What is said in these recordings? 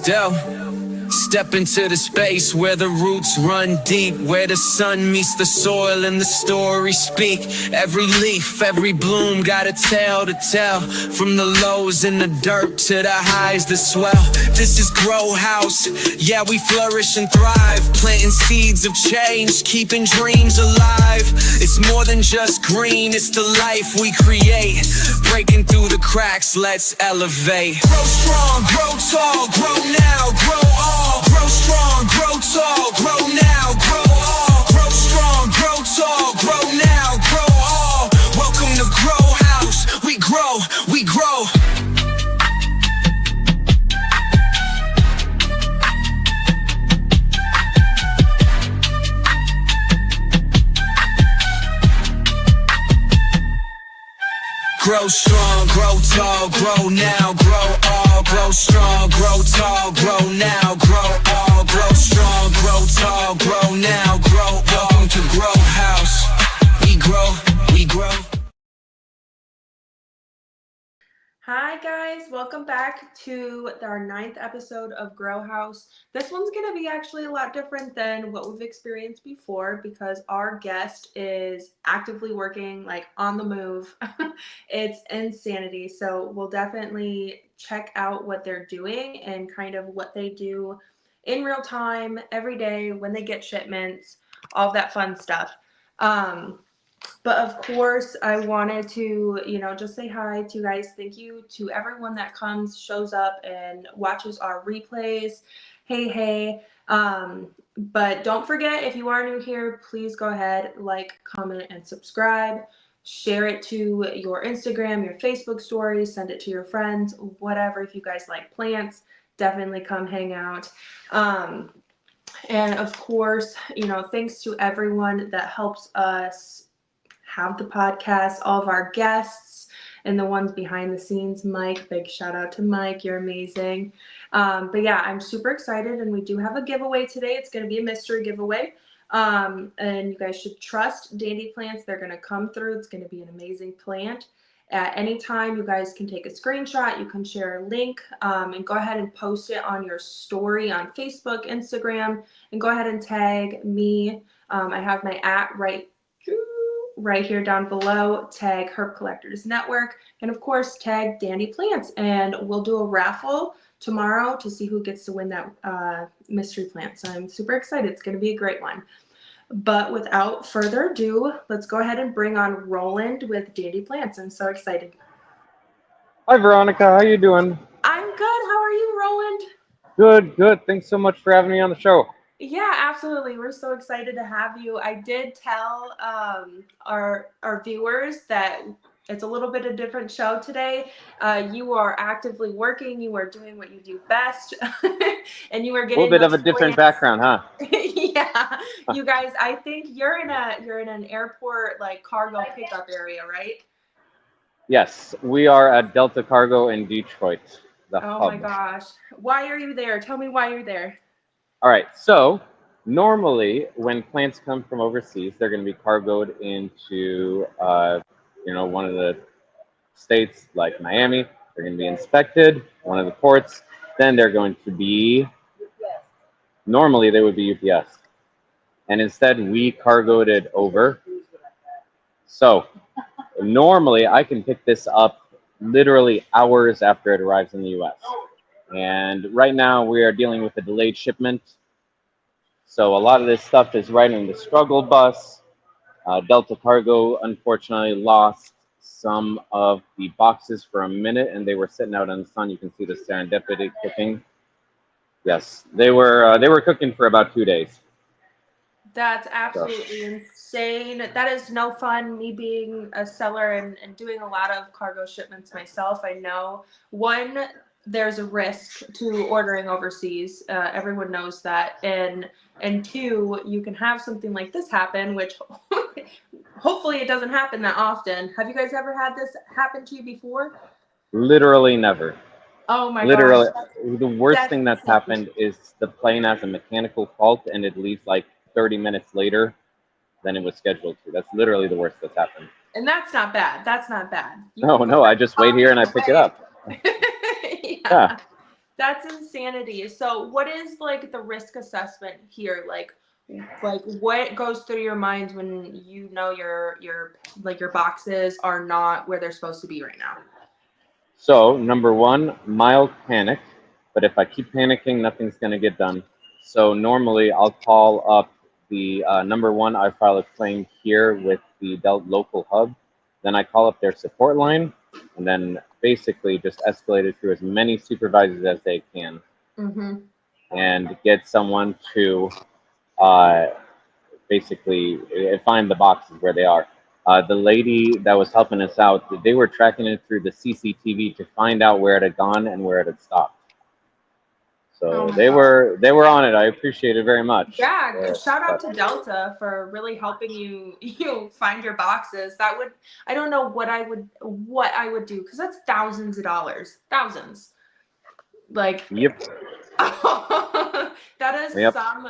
Still, step into the space where the roots run deep, where the sun meets the soil and the stories speak. Every leaf, every bloom got a tale to tell, from the lows in the dirt to the highs that swell. This is Grow House, yeah, we flourish and thrive, planting seeds of change, keeping dreams alive. It's more than just green, it's the life we create, breaking through the cracks, let's elevate. Grow strong, grow tall, grow now, grow all. Grow strong, grow tall, grow now, grow all. Grow strong, grow tall, grow now, grow all. Welcome to Grow House, we grow, we grow. Grow strong, grow tall, grow now, grow all. Grow strong, grow tall, grow now, grow all. Grow strong, grow tall, grow now, grow all. Welcome to Grow House, we grow, we grow. Hi guys, welcome back to our 9th episode of Grow House. This one's going to be actually a lot different than what we've experienced before because our guest is actively working, like on the move. It's insanity. So we'll definitely check out what they're doing and kind of what they do in real time, every day, when they get shipments, all that fun stuff. But of course, I wanted to, just say hi to you guys. Thank you to everyone that comes, shows up, and watches our replays. Hey. But don't forget, if you are new here, please go ahead, like, comment, and subscribe. Share it to your Instagram, your Facebook stories, send it to your friends, whatever. If you guys like plants, definitely come hang out. And of course, thanks to everyone that helps us have the podcast, all of our guests and the ones behind the scenes. Mike, big shout out to Mike, you're amazing. But yeah, I'm super excited, and we do have a giveaway today. It's going to be a mystery giveaway, and you guys should trust Dandy Plants. They're going to come through. It's going to be an amazing plant. At any time, you guys can take a screenshot, you can share a link, and go ahead and post it on your story on Facebook, Instagram, and go ahead and tag me. I have my right here down below. Tag Herb Collectors Network, and of course tag Dandy Plants, and we'll do a raffle tomorrow to see who gets to win that mystery plant. So I'm super excited. It's going to be a great one. But without further ado, let's go ahead and bring on Roland with Dandy Plants. I'm so excited. Hi Veronica, how you doing? I'm good. How are you, Roland? Good. Thanks so much for having me on the show. Yeah, absolutely. We're so excited to have you. I did tell our viewers that it's a little bit of a different show today. You are actively working. You are doing what you do best, and you are getting a little bit of a different background, huh? Yeah, you guys. I think you're in an airport like cargo pickup area, right? Yes, we are at Delta Cargo in Detroit, the hub. Oh my gosh, why are you there? Tell me why you're there. All right, so normally when plants come from overseas, they're going to be cargoed into, one of the states like Miami. They're going to be inspected, one of the ports. Then they're going to be, normally they would be UPS. And instead we cargoed it over. So normally I can pick this up literally hours after it arrives in the US. And right now we are dealing with a delayed shipment. So a lot of this stuff is right in the struggle bus. Delta Cargo unfortunately lost some of the boxes for a minute, and they were sitting out in the sun. You can see the serendipity cooking. Yes, they were cooking for about 2 days. That's absolutely insane. That is no fun. Me being a seller and doing a lot of cargo shipments myself, I know, one, there's a risk to ordering overseas. Everyone knows that. And two, you can have something like this happen, which hopefully it doesn't happen that often. Have you guys ever had this happen to you before? Literally never. Oh my Literally, gosh. the worst thing that's happened is the plane has a mechanical fault and it leaves like 30 minutes later than it was scheduled to. That's literally the worst that's happened. And that's not bad. That's not bad. No, I just wait here and I pick it up. Yeah. That's insanity. So what is like the risk assessment here? Like what goes through your mind when you know your boxes are not where they're supposed to be right now? So, number one, mild panic. But if I keep panicking, nothing's going to get done. So, normally I'll call up the number one, I file a claim here with the Delt local hub. Then I call up their support line and then basically just escalate it through as many supervisors as they can Mm-hmm. and get someone to uh, basically find the boxes where they are. The lady that was helping us out, they were tracking it through the CCTV to find out where it had gone and where it had stopped. Oh So my they God. were on it. I appreciate it very much. Yeah, shout out But to Delta for really helping you find your boxes. That would I don't know what I would do because that's thousands of dollars. Thousands. Like yep, that is yep, some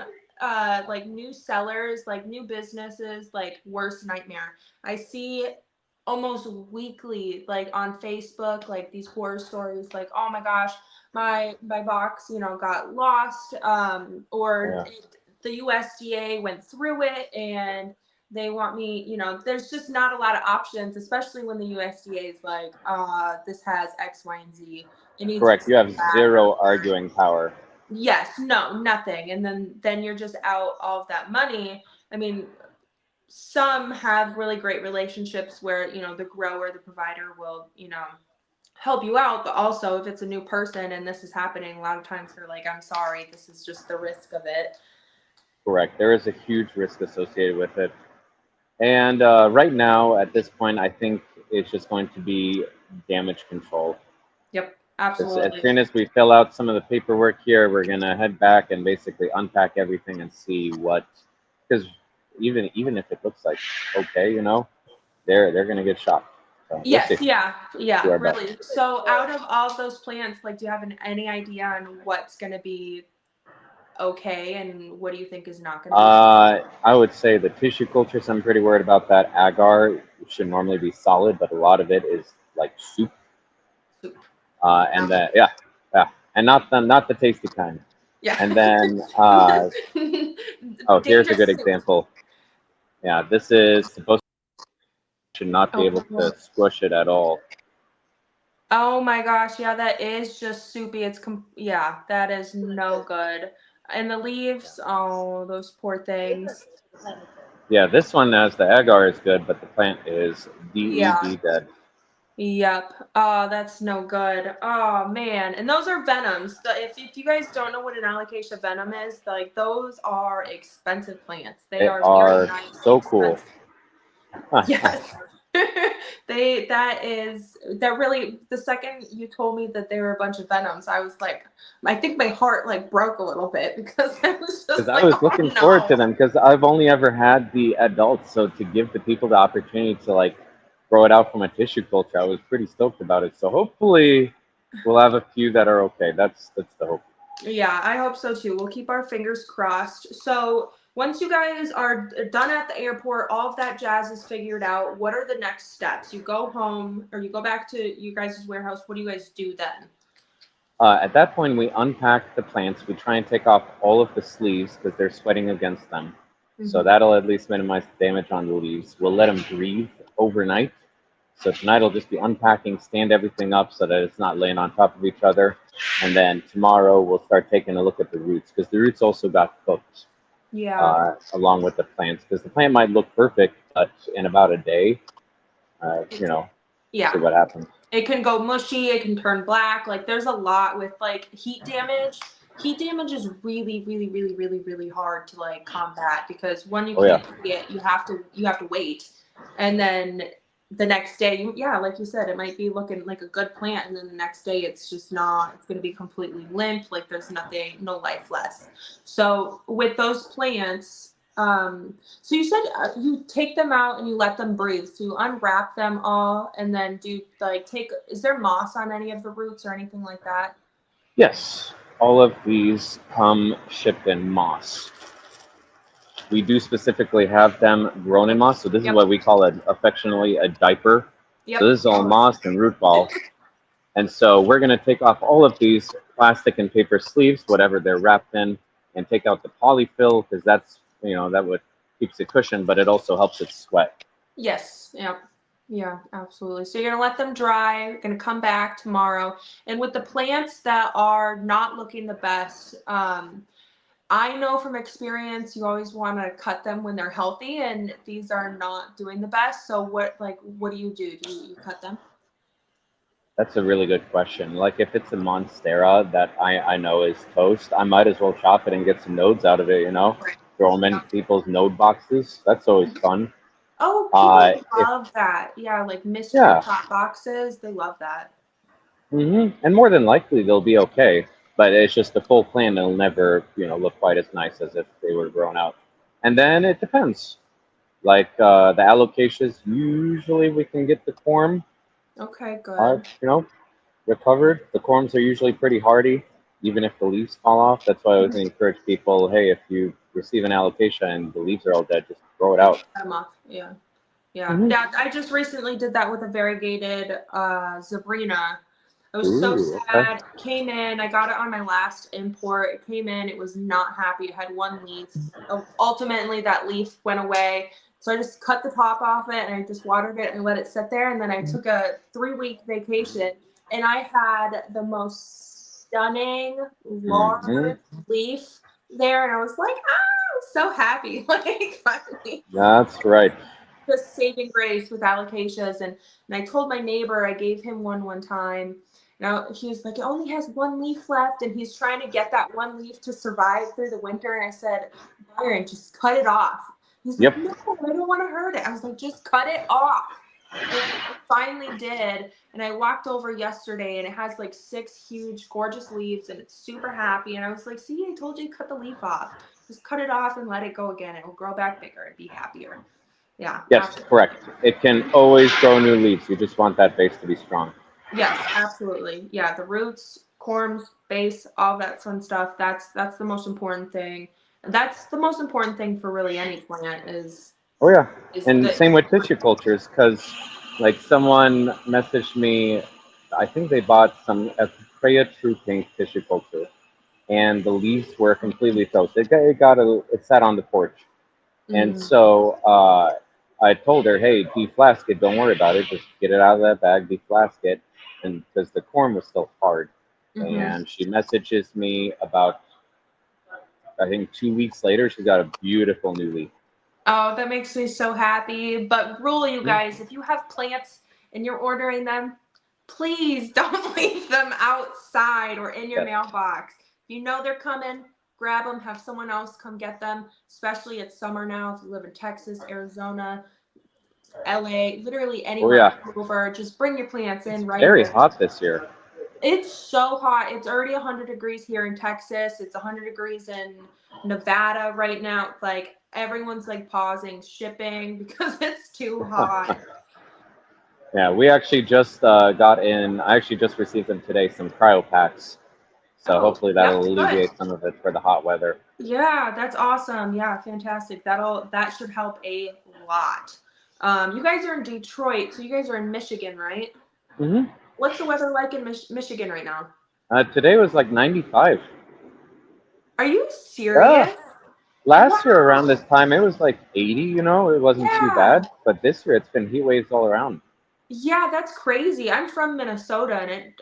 like new sellers, like new businesses, like worst nightmare. I see almost weekly like on Facebook like these horror stories like oh my gosh my box got lost or yeah, the USDA went through it and they want me there's just not a lot of options, especially when the USDA is like this has X, Y, and Z, it needs to be correct. You have sent back or zero arguing power. yes, no, nothing. And then you're just out all of that money. I mean, some have really great relationships where, the grower, the provider will, help you out. But also if it's a new person and this is happening, a lot of times they're like, I'm sorry, this is just the risk of it. Correct. There is a huge risk associated with it. And right now, at this point, I think it's just going to be damage control. Yep, As absolutely. soon as we fill out some of the paperwork here, we're gonna head back and basically unpack everything and see what, because even if it looks like okay, they're gonna get shot. So we'll Yes, see. Do yeah, our best. really. So out of all those plants, like, do you have any idea on what's going to be okay and what do you think is not going to be I would say the tissue cultures. I'm pretty worried about that. Agar should normally be solid, but a lot of it is like soup. soup? And yeah, yeah, and not the tasty kind. Yeah. And then oh, here's a Dangerous good soup. example. Yeah, this is supposed should not be able Oh. to squish it at all. Oh my gosh, yeah, that is just soupy. Yeah, that is no good. And the leaves, oh, those poor things. Yeah, this one as the agar is good, but the plant is Yeah. DED dead. Yep. Oh, that's no good. Oh man. And those are venoms. If you guys don't know what an alocasia venom is, like those are expensive plants. They They are very are nice, so cool. expensive. Yes. They're really the second you told me that they were a bunch of venoms, I was like, I think my heart like broke a little bit because I was Because just I like, was oh looking forward to no. them because I've only ever had the adults, so to give the people the opportunity to like grow it out from a tissue culture, I was pretty stoked about it. So hopefully we'll have a few that are okay. That's the hope. Yeah, I hope so too. We'll keep our fingers crossed. So once you guys are done at the airport, all of that jazz is figured out. What are the next steps? You go home or you go back to you guys' warehouse. What do you guys do then? At that point, we unpack the plants. We try and take off all of the sleeves because they're sweating against them. So Mm-hmm. that'll at least minimize the damage on the leaves. We'll let them breathe overnight. So tonight will just be unpacking, stand everything up so that it's not laying on top of each other. And then tomorrow we'll start taking a look at the roots because the roots also got cooked Yeah. along with the plants because the plant might look perfect, but in about a day, we'll see Yeah. what happens. It can go mushy, it can turn black. Like there's a lot with like heat damage. Heat damage is really, really, really, really, really hard to like combat because when you Oh yeah. can't see it, you have to wait. And then the next day, yeah, like you said, it might be looking like a good plant, and then the next day it's just not, it's gonna be completely limp, like there's nothing, no life left. So with those plants, so you said you take them out and you let them breathe. So you unwrap them all and then is there moss on any of the roots or anything like that? Yes, all of these come shipped in moss. We do specifically have them grown in moss, so this is Yep. what we call it affectionately a diaper. So Yep. this is all moss and root ball. And so we're going to take off all of these, plastic and paper sleeves, whatever they're wrapped in, and take out the polyfill because that's, that would keeps it cushioned, but it also helps it sweat. Yes. Yeah. Yeah, absolutely. So you're gonna let them dry. You're gonna come back tomorrow. And with the plants that are not looking the best, I know from experience you always want to cut them when they're healthy, and these are not doing the best. So what do you do? Do you cut them? That's a really good question. Like if it's a monstera that I know is toast, I might as well chop it and get some nodes out of it, Right. throw them in people's node boxes. That's always fun. Oh, people If love that. Yeah, like mystery Yeah. pot boxes. They love that. And more than likely they'll be okay, but it's just a full plant. It'll never, look quite as nice as if they were grown out. And then it depends. Like the alocasias, usually we can get the corm, Okay, uh, good. you know, recovered. The corms are usually pretty hardy, even if the leaves fall off. That's why I always Mhm. encourage people, hey, if you receive an alocasia and the leaves are all dead, just throw it out. Cut 'em off. Yeah. Yeah. hmm Yeah. I just recently did that with a variegated Zabrina. I was so Ooh, okay. sad. It came in. I got it on my last import. It came in. It was not happy. It had one leaf. Ultimately, that leaf went away. So I just cut the top off it and I just watered it and let it sit there. And then I took a 3-week vacation and I had the most stunning hmm large leaf there. And I was like, ah, I was so happy. Like, finally That's right. just saving grace with alocasias. And I told my neighbor, I gave him one time. Now he was like, it only has one leaf left, and he's trying to get that one leaf to survive through the winter. And I said, Byron, just cut it off. He's like, Yep. no, I don't want to hurt it. I was like, just cut it off. And I finally did. And I walked over yesterday, and it has like 6 huge, gorgeous leaves, and it's super happy. And I was like, see, I told you to cut the leaf off. Just cut it off and let it go again. It will grow back bigger and be happier. Yeah, Yes, absolutely. correct. It can always grow new leaves. You just want that base to be strong. Yes, absolutely. Yeah, the roots, corms, base, all that fun stuff. That's the most important thing. That's the most important thing for really any plant Oh yeah, is and the same with tissue cultures, because like someone messaged me, I think they bought some Estrella True Pink tissue culture, and the leaves were completely toast. It sat on the porch, and mm, so I told her, hey, deflask it. Don't worry about it. Just get it out of that bag, deflask it, and because the corn was still hard. hmm. And she messages me about, I think 2 weeks later, she's got a beautiful new leaf. Oh, that makes me so happy. But rule, you Mhm. guys, if you have plants and you're ordering them, please don't leave them outside or in your Yes. mailbox. If you know they're coming, grab them, have someone else come get them, especially it's summer now. If you live in Texas, Arizona, LA, literally Oh anywhere yeah, over, just bring your plants it's in right very away. hot this year. It's so hot. It's already 100 degrees here in Texas. It's 100 degrees in Nevada right now. It's like everyone's like pausing shipping because it's too hot. Yeah, we actually just got in. I actually just received them today. Some cryo packs, so Oh, hopefully yep, that'll good. alleviate some of it for the hot weather. Yeah, that's awesome. Yeah, fantastic. That should help a lot. You guys are in Detroit, so you guys are in Michigan, right? hmm What's the weather like in Michigan right now? Today was like 95. Are you Yeah, serious? last year around this Wow. time it was like 80. It wasn't too Yeah. bad. But this year it's been heat waves all around. Yeah, that's crazy. I'm from Minnesota, and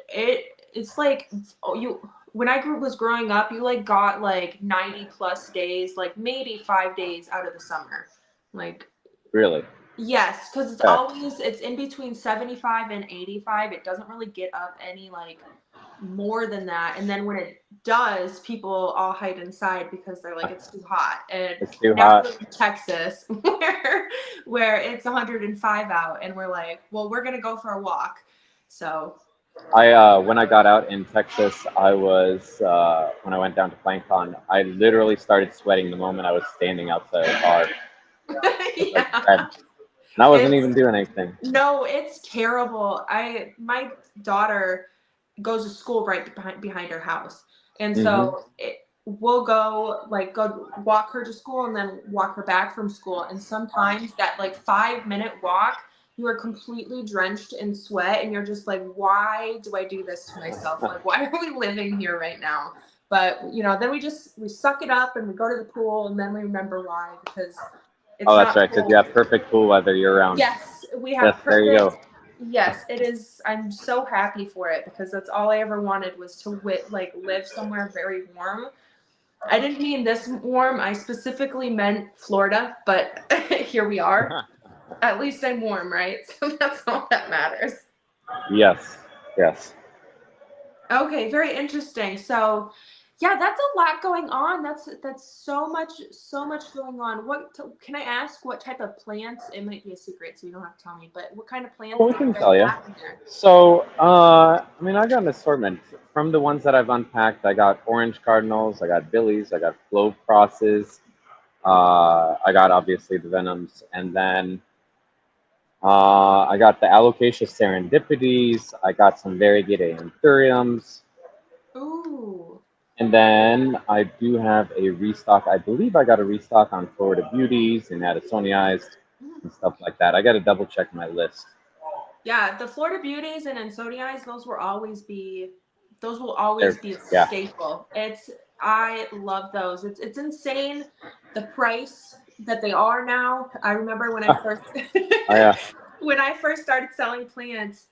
it's like, oh, you when was growing up, you like got like 90 plus days, like maybe 5 days out of the summer. Like, Really. yes, because Okay. it's in between 75 and 85. It doesn't really get up any like more than that. And then when it does, people all hide inside because they're like, it's too hot. And It's too now we hot. live in Texas where it's 105 out, and we're like, well, we're gonna go for a walk. So When I got out in Texas, I was when I went down to Plankton, I literally started sweating the moment I was standing outside the car. I was like yeah, red, and I wasn't it's even doing anything. no, it's terrible. My daughter goes to school right behind her house, and hmm so we'll go walk her to school and then walk her back from school. And sometimes that like 5-minute walk you are completely drenched in sweat and you're just like, why do I do this to myself? Like, why are we living here right now? But, then we suck it up and we go to the pool and then we remember why, because it's Oh, that's not right, because cool. you have perfect pool weather year round. Yes, we Yes, have there you perfect. go. Yes, it is. I'm so happy for it because that's all I ever wanted was to live somewhere very warm. I didn't mean this warm. I specifically meant Florida, but here we are. At least I'm warm, right? So that's all that matters. Yes, yes. Okay, very interesting. So, yeah, that's a lot going on. That's so much going on. Can I ask what type of plants? It might be a secret, so you don't have to tell me. But what kind of plants Well, we do you can guys tell you. have in there? So, I mean, I got an assortment. From the ones that I've unpacked, I got orange cardinals, I got billies, I got clove crosses, I got obviously the venoms, and then I got the alocasia serendipities, I got some variegated anthuriums, Ooh. and then I do have a restock. I believe I got a restock on Florida Beauties and Addisonias and stuff like that. I got to double check my list. Yeah, the Florida Beauties and Ensodiais, those will always be a Yeah. staple. I love those. It's insane the price that they are now. I remember when I first Oh, yeah. when I first started selling plants,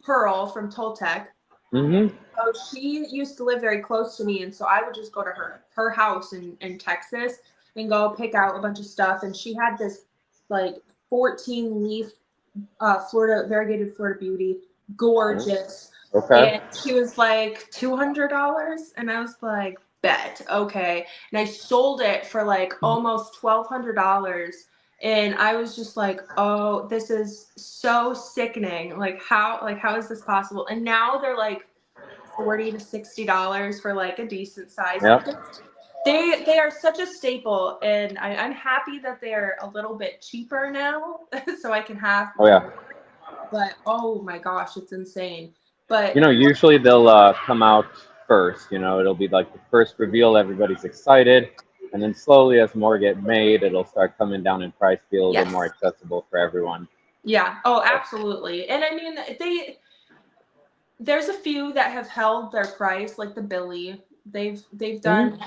Pearl from Toltec. Mm-hmm. So she used to live very close to me, and so I would just go to her house in Texas and go pick out a bunch of stuff. And she had this like 14 leaf variegated Florida Beauty, gorgeous. Okay. And she was like $200, and I was like, bet, okay. And I sold it for like almost $1,200. And I was just like, oh, this is so sickening. How is this possible? And now they're like $40 to $60 for like a decent size. Yep. They are such a staple, and I'm happy that they're a little bit cheaper now, so I can have Oh, yeah. more. But oh my gosh, it's insane. But Usually they'll come out first. It'll be like the first reveal. Everybody's excited. And then slowly, as more get made, it'll start coming down in price, be a little bit yes, more accessible for everyone. yeah, oh, absolutely. And I mean, there's a few that have held their price, like the Billy. They've done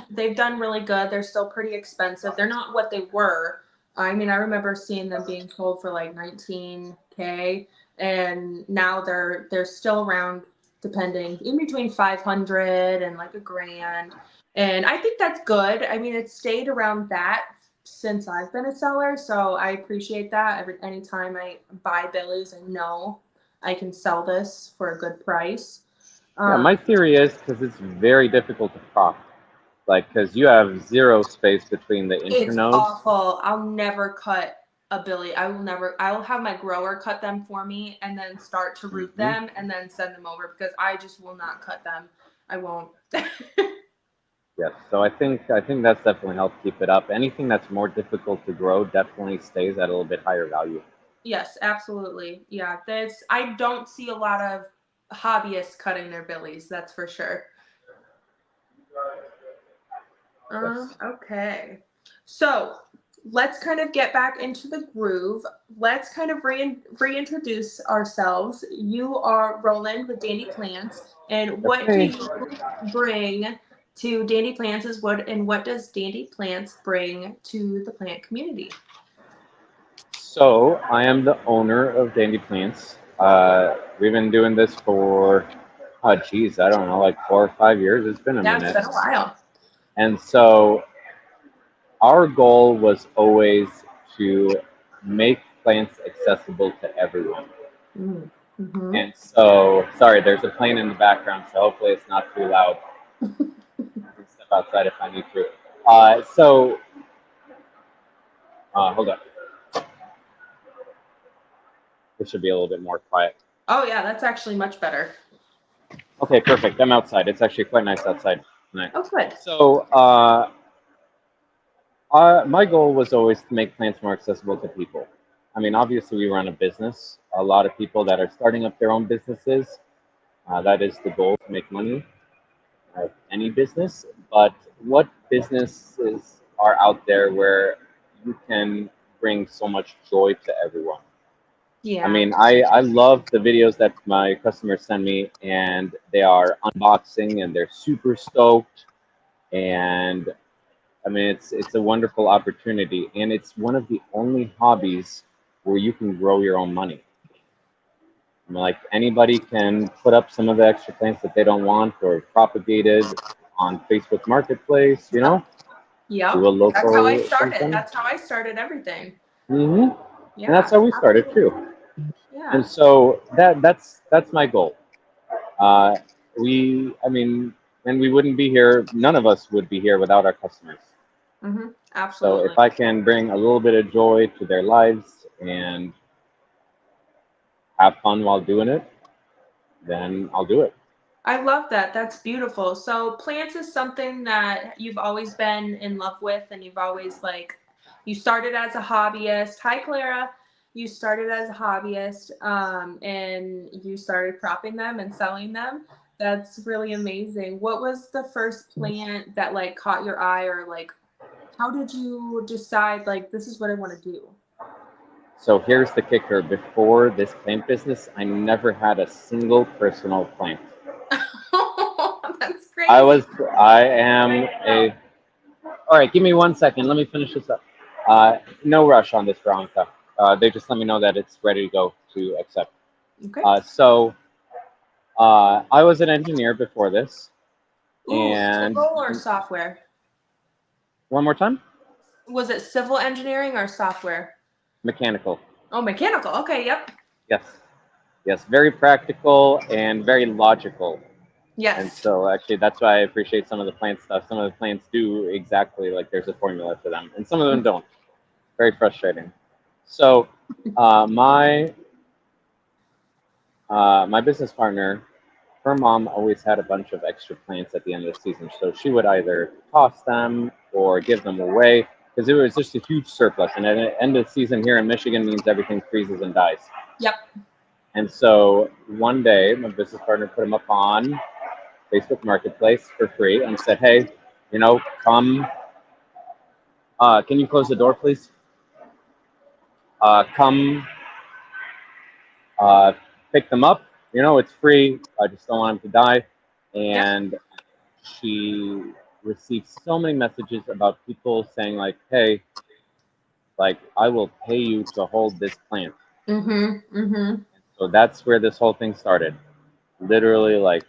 really good. They're still pretty expensive. They're not what they were. I mean, I remember seeing them being sold for like 19K, and now they're still around, depending in between 500 and like a grand. And I think that's good. I mean, it's stayed around that since I've been a seller, so I appreciate that. Anytime I buy Billy's, I know I can sell this for a good price. Yeah, my Um, theory is because it's very difficult to crop. Like, because you have zero space between the it's internodes. awful. I'll never cut a Billy. I will have my grower cut them for me and then start to root Mhm. them and then send them over because I just will not cut them. I won't. Yes, so I think that's definitely helped keep it up. Anything that's more difficult to grow definitely stays at a little bit higher value. Yes, absolutely. Yeah, I don't see a lot of hobbyists cutting their Billies, that's for sure. Yes. Okay. So let's kind of get back into the groove. Let's kind of reintroduce ourselves. You are Roland with Dandy Plants, and what do Okay. you bring to Dandy Plants? What does Dandy Plants bring to the plant community? So I am the owner of Dandy Plants. We've been doing this for, oh geez, I don't know, like 4 or 5 years. It's been a Yeah, it's minute. been a while. And so our goal was always to make plants accessible to everyone. Mm-hmm. And so, sorry, there's a plane in the background, so hopefully it's not too loud. I can step outside if I need to. Hold on. This should be a little bit more quiet. Oh yeah, that's actually much better. Okay, perfect. I'm outside. It's actually quite nice outside tonight. Oh, good. So, my goal was always to make plants more accessible to people. I mean, obviously, we run a business. A lot of people that are starting up their own businesses, that is the goal to make money of any business. But what businesses are out there where you can bring so much joy to everyone? I Yeah. mean, I love the videos that my customers send me, and they are unboxing and they're super stoked. And I mean, it's a wonderful opportunity, and it's one of the only hobbies where you can grow your own money. I mean, like anybody can put up some of the extra plants that they don't want or propagated on Facebook Marketplace, you know, do Yep. a That's how I local started. something. That's how I started everything. Hmm. And that's Yeah, how we started absolutely. too. Yeah. And so that's my goal. Uh, I mean, and we wouldn't be here. None of us would be here without our customers. So Absolutely. if I can bring a little bit of joy to their lives and have fun while doing it, then I'll do it. I love that. That's beautiful. So plants is something that you've always been in love with, and you've always like, you started as a hobbyist. Hi, Clara. You started as a hobbyist, and you started cropping them and selling them. That's really amazing. What was the first plant that like caught your eye, or like, how did you decide like this is what I want to do? So here's the kicker. Before this plant business, I never had a single personal plant. That's I crazy. was, I am a, all right, give me 1 second. Let me finish this up. No rush on this, Veronica. They just let me know that it's ready to go to accept. Okay. I was an engineer before this. Ooh, And civil or software? one more time, Was it civil engineering or software? mechanical. Oh, mechanical. Okay, yep. Yes. Yes, very practical and very logical. And Yes. so actually that's why I appreciate some of the plant stuff. Some of the plants do exactly like there's a formula to them, and some of them don't. Very frustrating. So my my business partner, her mom always had a bunch of extra plants at the end of the season. So she would either toss them or give them away because it was just a huge surplus. And at the end of the season here in Michigan means everything freezes and dies. Yep. And so one day, my business partner put them up on Facebook Marketplace for free and said, "Hey, you know, come. Can you close the door, please? Come uh, pick them up. You know, it's free. I just don't want them to die." Yep. And she received so many messages about people saying like, "Hey, like I will pay you to hold this plant." Mm-hmm. Mm-hmm. So that's where this whole thing started. Literally, like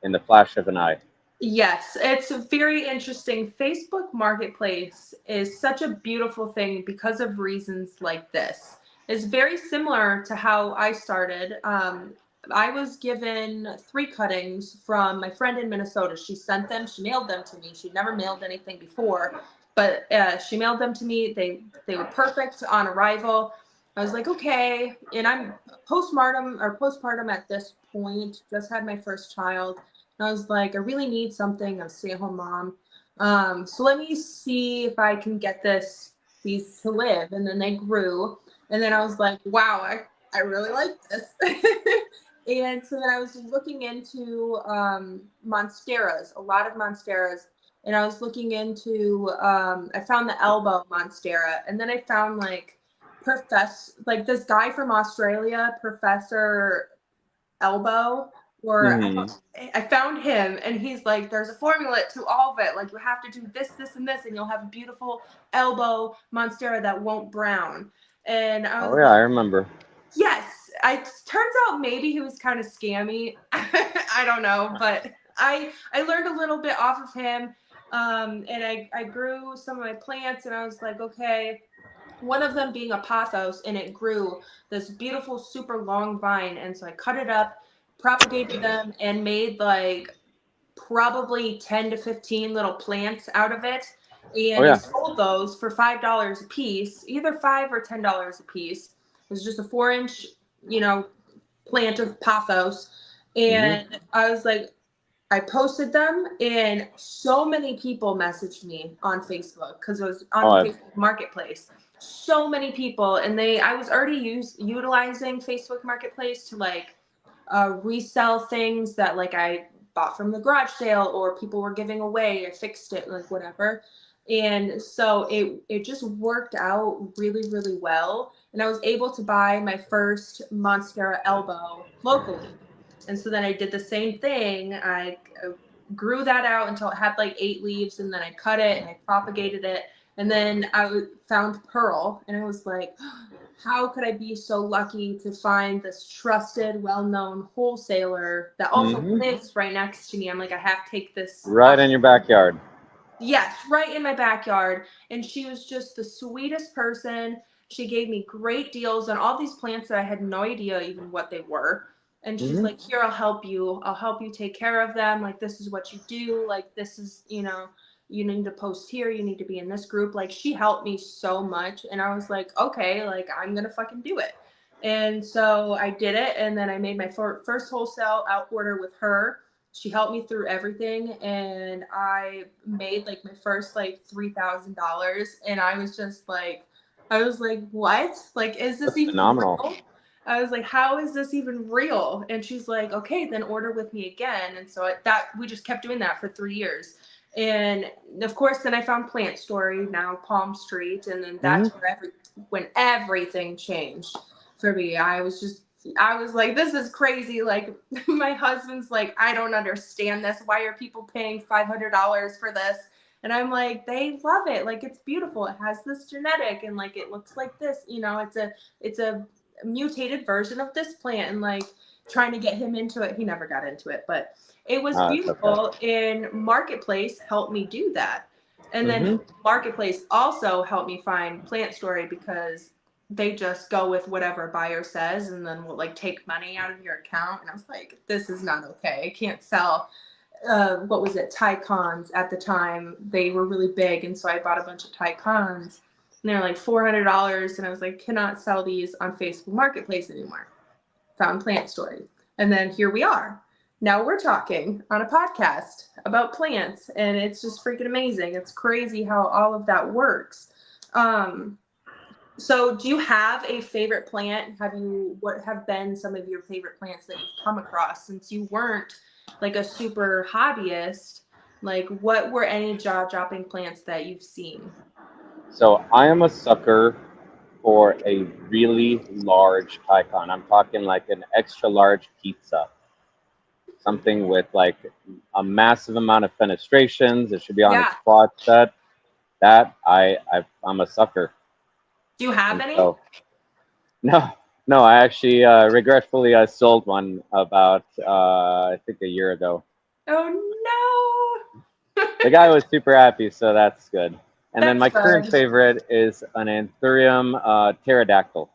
in the flash of an eye. Yes, it's very interesting. Facebook Marketplace is such a beautiful thing because of reasons like this. It's very similar to how I started. I was given 3 cuttings from my friend in Minnesota. She sent them, she mailed them to me. She'd never mailed anything before, but she mailed them to me. They were perfect on arrival. I was like, okay, and I'm postpartum at this point. Just had my first child. I was like, I really need something. I'm a stay-at-home mom. So let me see if I can get these to live. And then they grew. And then I was like, wow, I really like this. And so then I was looking into monsteras, a lot of monsteras. And I was looking into, I found the elbow monstera. And then I found like this guy from Australia, Professor Elbow, or Hmm. I found him, and he's like, there's a formula to all of it. Like, you have to do this, this, and this, and you'll have a beautiful elbow monstera that won't brown. And I Oh was yeah, like, I remember. yes. I turns out maybe he was kind of scammy. I don't know, but I learned a little bit off of him. And I grew some of my plants, and I was like, okay. One of them being a pothos, and it grew this beautiful, super long vine. And so I cut it up, propagated them, and made like probably 10 to 15 little plants out of it. Oh And I yeah. sold those for $5 a piece, either $5 or $10 a piece. It was just a 4-inch, you know, plant of pothos. Hmm. And I was like, I posted them, and so many people messaged me on Facebook because it was Oh, on Facebook Marketplace. So many people, and I was already utilizing Facebook Marketplace to like resell things that like I bought from the garage sale or people were giving away. I fixed it, like whatever. And so it just worked out really, really well. and I was able to buy my first Monstera elbow locally. And so then I did the same thing. I grew that out until it had like 8 leaves, and then I cut it and I propagated it. And then I found Pearl, and I was like, how could I be so lucky to find this trusted, well-known wholesaler that also lives right next to me? I'm like, I have to take this. Right in your backyard. Yes, right in my backyard. And she was just the sweetest person. She gave me great deals on all these plants that I had no idea even what they were. And she's like, here, I'll help you. I'll help you take care of them. Like, this is what you do. Like, this is, you know, you need to post here. You need to be in this group. Like, she helped me so much. And I was like, okay, like, I'm going to fucking do it. And so I did it. And then I made my first wholesale out order with her. She helped me through everything, and I made like my first like $3,000, and I was just like, what? Like, is this That's even phenomenal. real? I was like, how is this even real? And she's like, okay, then order with me again. And so we just kept doing that for 3 years. And of course, then I found Plant Story, now Palm Street, and then that's where when everything changed for me. I was like, this is crazy. Like, my husband's like, I don't understand this. Why are people paying $500 for this? And I'm like, they love it. Like, it's beautiful. It has this genetic, and like, it looks like this, you know, it's a mutated version of this plant. And like, trying to get him into it. He never got into it, but it was beautiful. Okay. And Marketplace helped me do that. And then Marketplace also helped me find Plant Story, because they just go with whatever buyer says, and then will like take money out of your account. And I was like, this is not okay. I can't sell, what was it? Tycons at the time. They were really big. And so I bought a bunch of Tycons, and they're like $400. And I was like, cannot sell these on Facebook Marketplace anymore. Found Plant Story. And then here we are. Now we're talking on a podcast about plants, and it's just freaking amazing. It's crazy how all of that works. So do you have a favorite plant? What have been some of your favorite plants that you've come across, since you weren't like a super hobbyist? Like, what were any jaw-dropping plants that you've seen? So I am a sucker for a really large Tycon. I'm talking like an extra large pizza. Something with like a massive amount of fenestrations. It should be on its quad set. That I'm a sucker. Do you have any? So, no. I actually regretfully sold one about I think a year ago. Oh no! The guy was super happy, so that's good. And then my That's current favorite is an Anthurium pterodactyl.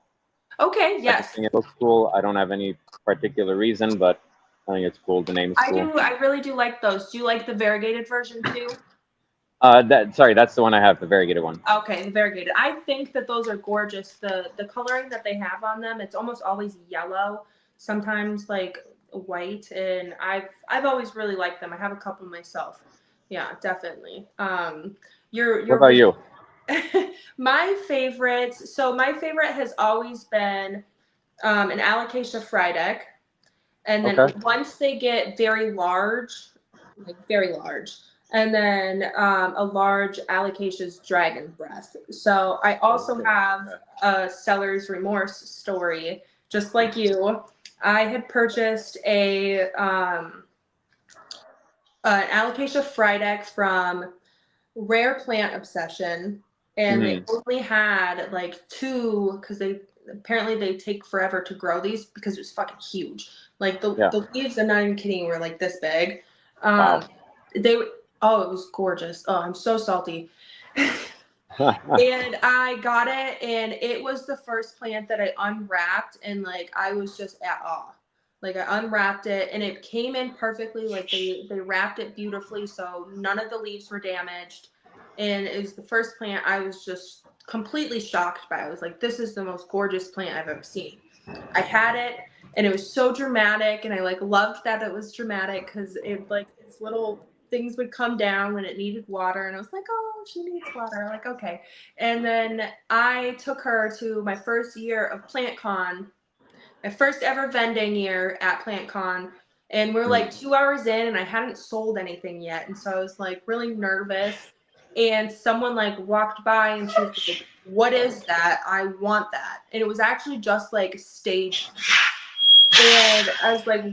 Okay, I yes. just think it looks cool. I don't have any particular reason, but I think it's cool. The name is cool. I really do like those. Do you like the variegated version too? That's the one I have, the variegated one. Okay, the variegated. I think that those are gorgeous. The coloring that they have on them, it's almost always yellow, sometimes like white, and I've always really liked them. I have a couple myself. Yeah, definitely. What about you? My favorite has always been an Alocasia Frydek. And then once they get very large, and then a large Alocasia's Dragon Breath. So I also have a seller's remorse story, just like you. I had purchased an Alocasia Frydek from Rare Plant Obsession, and they only had like 2, because they take forever to grow these, because it was fucking huge. Like the leaves, I'm not even kidding, were like this big. Wow. It was gorgeous. Oh, I'm so salty. And I got it, and it was the first plant that I unwrapped, and like I was just at awe. Like, I unwrapped it, and it came in perfectly. Like, they wrapped it beautifully, so none of the leaves were damaged. And it was the first plant I was just completely shocked by. I was like, this is the most gorgeous plant I've ever seen. I had it, and it was so dramatic, and I like loved that it was dramatic, because it like its little things would come down when it needed water, and I was like, oh, she needs water. Like, okay. And then I took her to my first year of PlantCon, my first ever vending year at PlantCon, and we're like 2 hours in, and I hadn't sold anything yet, and so I was like really nervous. And someone like walked by, and she was like, what is that? I want that. And it was actually just like staged. And I was like,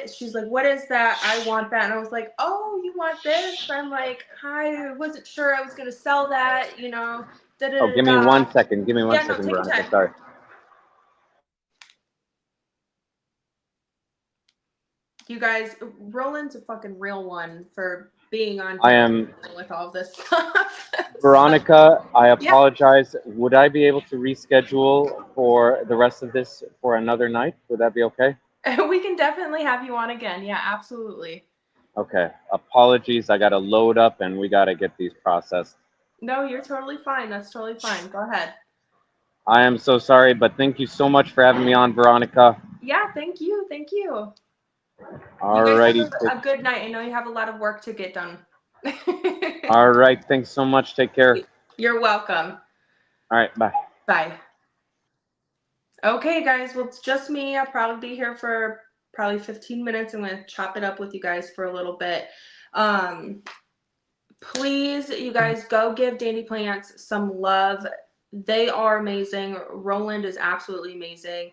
she's like, what is that? I want that. And I was like, oh, you want this? I'm like, I wasn't sure I was going to sell that, you know, da da Oh, da give me da. 1 second. Give me one Yeah, no, second, take your Veronica. time. Sorry. You guys, Roland's a fucking real one for being on I here am with all this stuff. So, Veronica. I yeah, apologize. Would I be able to reschedule for the rest of this for another night? Would that be okay? we can definitely have you on again. Yeah, absolutely. Okay. Apologies. I got to load up and we got to get these processed. No, you're totally fine. That's totally fine. Go ahead. I am so sorry, but thank you so much for having me on, Veronica. Yeah, thank you. Thank you. You guys have Alrighty. a good night. I know you have a lot of work to get done. All right. Thanks so much. Take care. You're welcome. All right. Bye. Bye. Okay, guys. Well, it's just me. I'll probably be here for probably 15 minutes. I'm going to chop it up with you guys for a little bit. Please, you guys, go give Dandy Plants some love. They are amazing. Roland is absolutely amazing.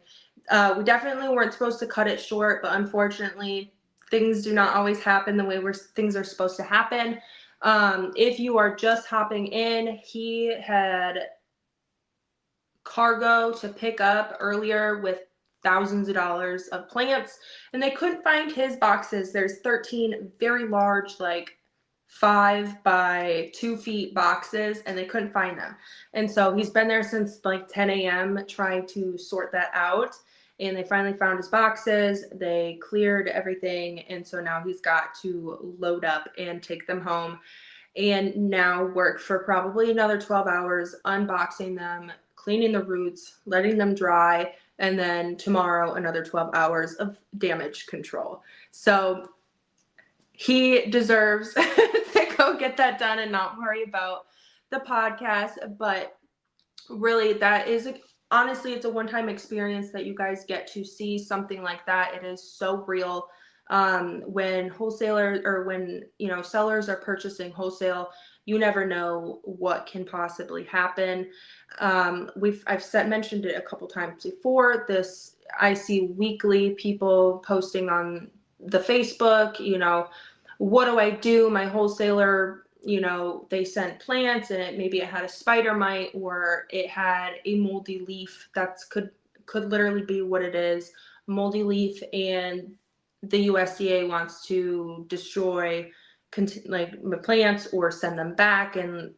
We definitely weren't supposed to cut it short, but unfortunately, things do not always happen the way things are supposed to happen. If you are just hopping in, he had cargo to pick up earlier with thousands of dollars of plants, and they couldn't find his boxes. There's 13 very large, like 5 by 2 feet boxes, and they couldn't find them. And so he's been there since like 10 a.m. trying to sort that out. And they finally found his boxes. They cleared everything. And so now he's got to load up and take them home and now work for probably another 12 hours unboxing them, cleaning the roots, letting them dry, and then tomorrow another 12 hours of damage control. So he deserves to go get that done and not worry about the podcast. But really, that is honestly, it's a one-time experience that you guys get to see something like that. It is so real. When wholesalers or when sellers are purchasing wholesale, you never know what can possibly happen. I've mentioned it a couple times before. I see weekly people posting on the Facebook, what do I do? My wholesaler, they sent plants and maybe it had a spider mite or it had a moldy leaf. Could literally be what it is, moldy leaf, and the USDA wants to destroy plants or send them back. And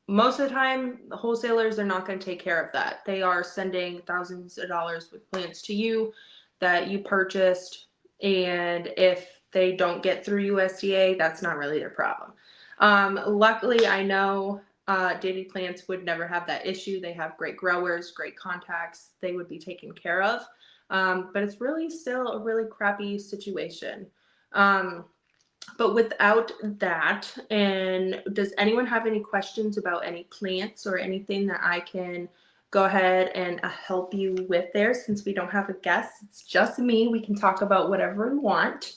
most of the time, the wholesalers are not going to take care of that. They are sending thousands of dollars with plants to you that you purchased, and if they don't get through USDA, that's not really their problem. Luckily, I know Dandy Plants would never have that issue. They have great growers, great contacts. They would be taken care of. But it's really still a really crappy situation. But without that, and does anyone have any questions about any plants or anything that I can go ahead and help you with there? Since we don't have a guest, it's just me. We can talk about whatever we want.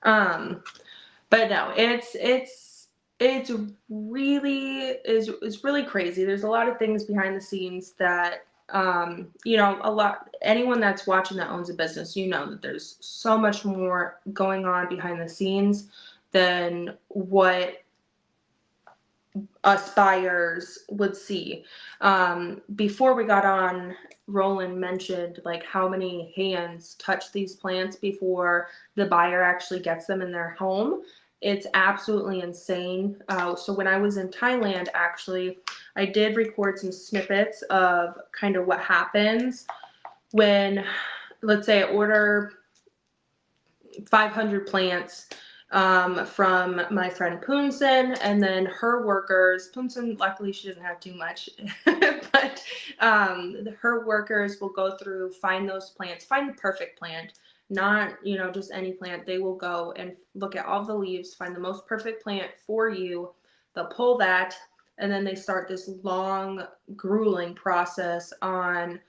But no, it's really crazy. There's a lot of things behind the scenes that anyone that's watching that owns a business, that there's so much more going on behind the scenes than what us buyers would see. Before we got on, Roland mentioned like how many hands touch these plants before the buyer actually gets them in their home. It's absolutely insane. So when I was in Thailand, actually, I did record some snippets of kind of what happens when, let's say, I order 500 plants from my friend Poonsen, and then her workers. Poonsen, luckily, she doesn't have too much, but her workers will go through, find those plants, find the perfect plant, not just any plant. They will go and look at all the leaves, find the most perfect plant for you. They'll pull that, and then they start this long, grueling process on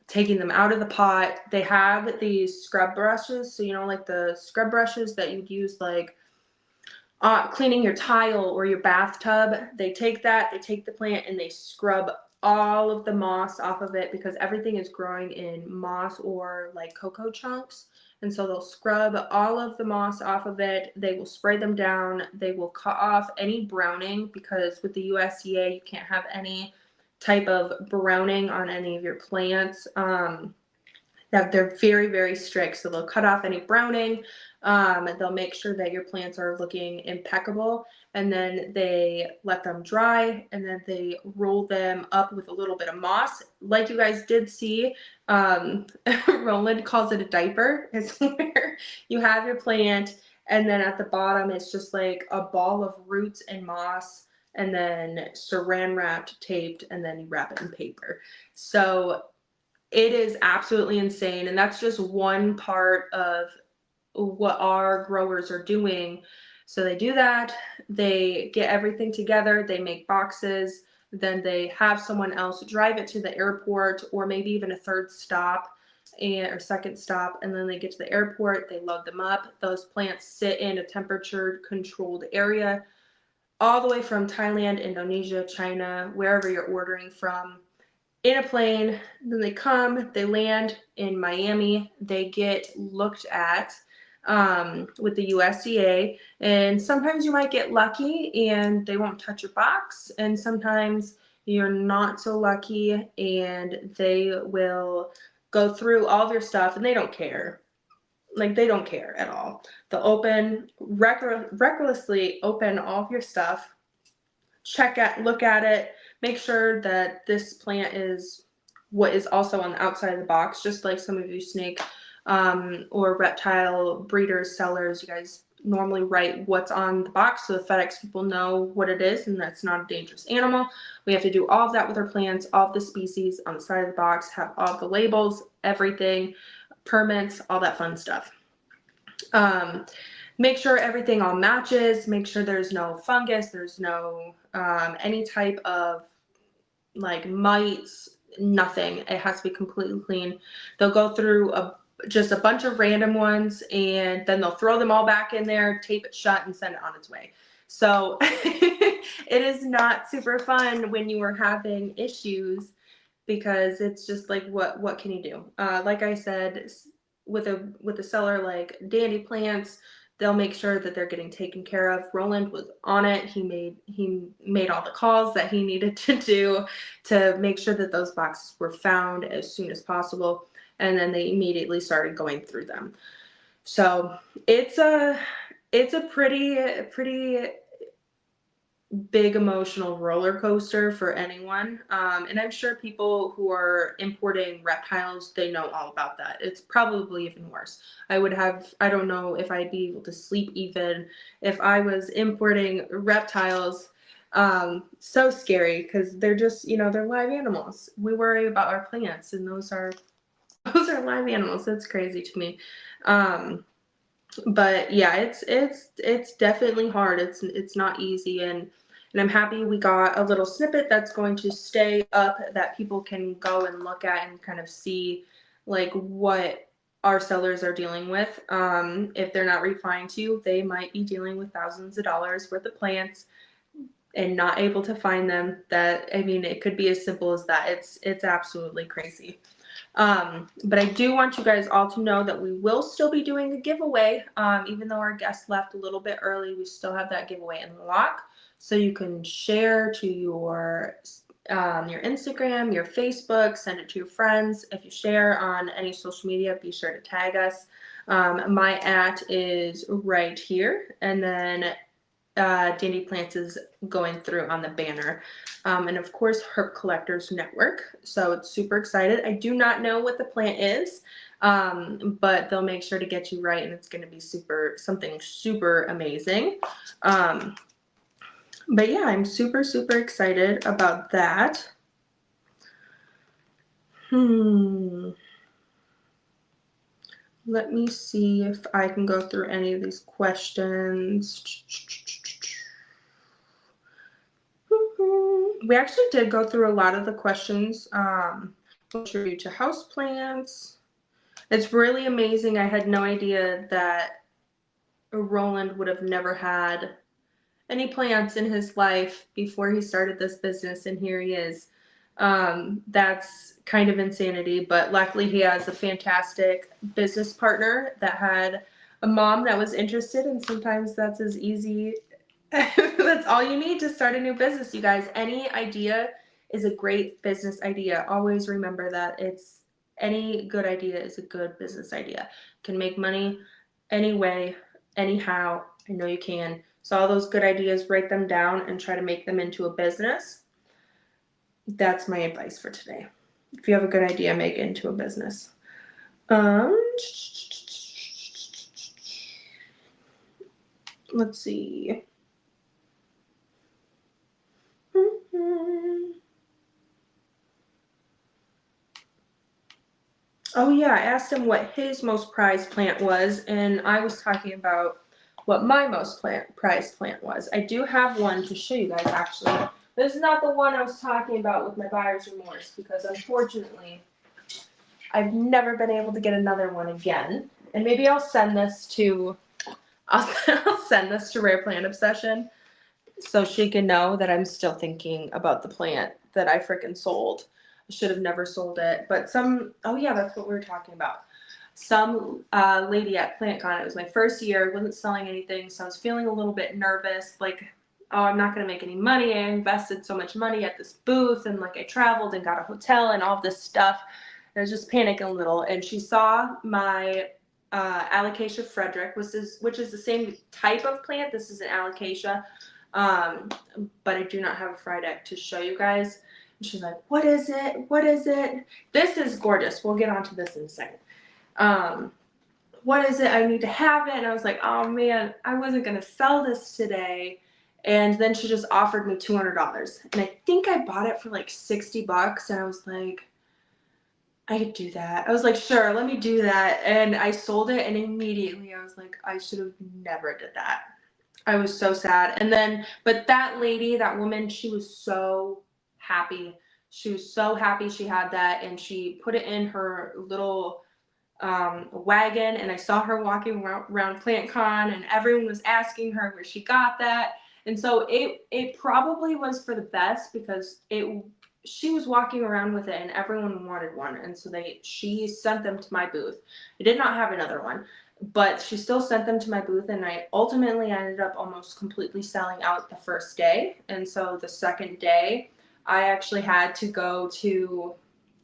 taking them out of the pot. They have these scrub brushes. So, like the scrub brushes that you'd use, like cleaning your tile or your bathtub, they take the plant and they scrub all of the moss off of it, because everything is growing in moss or like cocoa chunks. And so they'll scrub all of the moss off of it. They will spray them down. They will cut off any browning, because with the USDA, you can't have any type of browning on any of your plants. That they're very, very strict. So they'll cut off any browning. They'll make sure that your plants are looking impeccable, and then they let them dry, and then they roll them up with a little bit of moss. Like you guys did see, Roland calls it a diaper. It's where you have your plant, and then at the bottom, it's just like a ball of roots and moss, and then saran wrapped, taped, and then you wrap it in paper. So it is absolutely insane. And that's just one part of what our growers are doing. So they do that, they get everything together, they make boxes, then they have someone else drive it to the airport, or maybe even a third stop or second stop, and then they get to the airport, they load them up. Those plants sit in a temperature controlled area all the way from Thailand, Indonesia, China, wherever you're ordering from, in a plane. Then they come, they land in Miami, they get looked at with the USDA, and sometimes you might get lucky and they won't touch your box, and sometimes you're not so lucky and they will go through all of your stuff and they don't care. Like, they don't care at all. They'll recklessly open all of your stuff, look at it, make sure that this plant is what is also on the outside of the box, just like some of you snake or reptile breeders, sellers, you guys normally write what's on the box so the FedEx people know what it is and that's not a dangerous animal. We have to do all of that with our plants, all of the species on the side of the box, have all of the labels, everything, permits, all that fun stuff. Make sure everything all matches, make sure there's no fungus, there's no any type of like mites, nothing. It has to be completely clean. They'll go through just a bunch of random ones, and then they'll throw them all back in there, tape it shut, and send it on its way. So it is not super fun when you are having issues, because it's just like, what can you do? Like I said, with a seller like Dandy Plants, they'll make sure that they're getting taken care of. Roland was on it. He made all the calls that he needed to do to make sure that those boxes were found as soon as possible. And then they immediately started going through them. So it's a pretty big emotional roller coaster for anyone. And I'm sure people who are importing reptiles, they know all about that. It's probably even worse. I don't know if I'd be able to sleep even if I was importing reptiles. So scary, because they're just, they're live animals. We worry about our plants, and those are live animals. That's crazy to me. But yeah, it's definitely hard. It's not easy, and I'm happy we got a little snippet that's going to stay up that people can go and look at and kind of see like what our sellers are dealing with. If they're not refined to you, they might be dealing with thousands of dollars worth of plants and not able to find them. It could be as simple as that. It's absolutely crazy. But I do want you guys all to know that we will still be doing a giveaway. Even though our guest left a little bit early, we still have that giveaway in lock. So you can share to your Instagram, your Facebook, send it to your friends. If you share on any social media, be sure to tag us. My @ is right here. And then Dandy Plants is going through on the banner. And of course, Herp Collectors Network. So it's super excited. I do not know what the plant is, but they'll make sure to get you right, and it's going to be something super amazing. But yeah, I'm super, super excited about that. Let me see if I can go through any of these questions. We actually did go through a lot of the questions. Contribute to houseplants. It's really amazing. I had no idea that Roland would have never had any plants in his life before he started this business, and here he is. That's kind of insanity, but luckily he has a fantastic business partner that had a mom that was interested, and sometimes that's as easy. That's all you need to start a new business, you guys. Any idea is a great business idea. Always remember that. Any good idea is a good business idea. Can make money any way, anyhow. I know you can. So all those good ideas, write them down and try to make them into a business. That's my advice for today. If you have a good idea, make it into a business. Let's see. Oh yeah, I asked him what his most prized plant was, and I was talking about what my most prized plant was. I do have one to show you guys, actually. This is not the one I was talking about with my buyer's remorse, because unfortunately, I've never been able to get another one again. And maybe I'll send this to I'll send this to Rare Plant Obsession so she can know that I'm still thinking about the plant that I freaking sold. I should have never sold it. But oh yeah, that's what we were talking about. Some lady at PlantCon, it was my first year, wasn't selling anything, so I was feeling a little bit nervous, like, oh, I'm not going to make any money. I invested so much money at this booth, and like I traveled and got a hotel and all this stuff. I was just panicking a little, and she saw my Alocasia Frederick, which is the same type of plant. This is an Alocasia, but I do not have a fried egg to show you guys. And she's like, what is it? What is it? This is gorgeous. We'll get onto this in a second. What is it? I need to have it. And I was like, oh man, I wasn't going to sell this today. And then she just offered me $200. And I think I bought it for like $60. And I was like, I could do that. I was like, sure, let me do that. And I sold it, and immediately I was like, I should have never did that. I was so sad. And then, but that lady, that woman, she was so happy. She was so happy she had that, and she put it in her little wagon, and I saw her walking around PlantCon, and everyone was asking her where she got that. And so it probably was for the best, because she was walking around with it and everyone wanted one, and so she sent them to my booth. I did not have another one, but she still sent them to my booth, and I ultimately ended up almost completely selling out the first day. And so the second day I actually had to go to,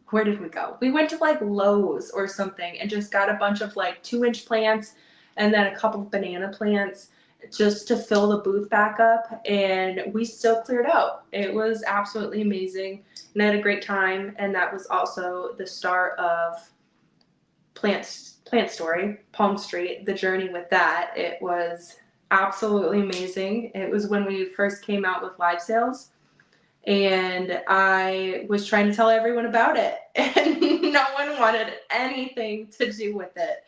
where did we go? We went to like Lowe's or something and just got a bunch of like 2-inch plants and then a couple of banana plants just to fill the booth back up, and we still cleared out. It was absolutely amazing, and I had a great time. And that was also the start of Plant Story, Palm Street, the journey with that. It was absolutely amazing. It was when we first came out with live sales, and I was trying to tell everyone about it, and no one wanted anything to do with it.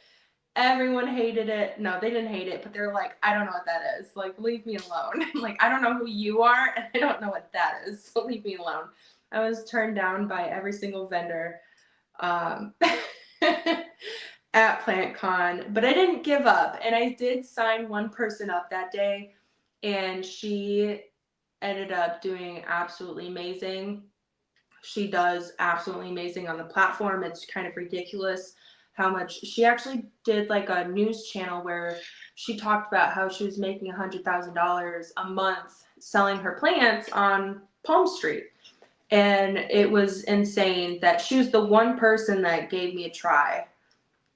Everyone hated it. No, they didn't hate it, but they're like, I don't know what that is. Like, leave me alone. Like, I don't know who you are, and I don't know what that is, so leave me alone. I was turned down by every single vendor at PlantCon, but I didn't give up, and I did sign one person up that day, and she ended up doing absolutely amazing. She does absolutely amazing on the platform. It's kind of ridiculous how much she actually did, like a news channel where she talked about how she was making $100,000 a month selling her plants on Palm Street. And it was insane that she was the one person that gave me a try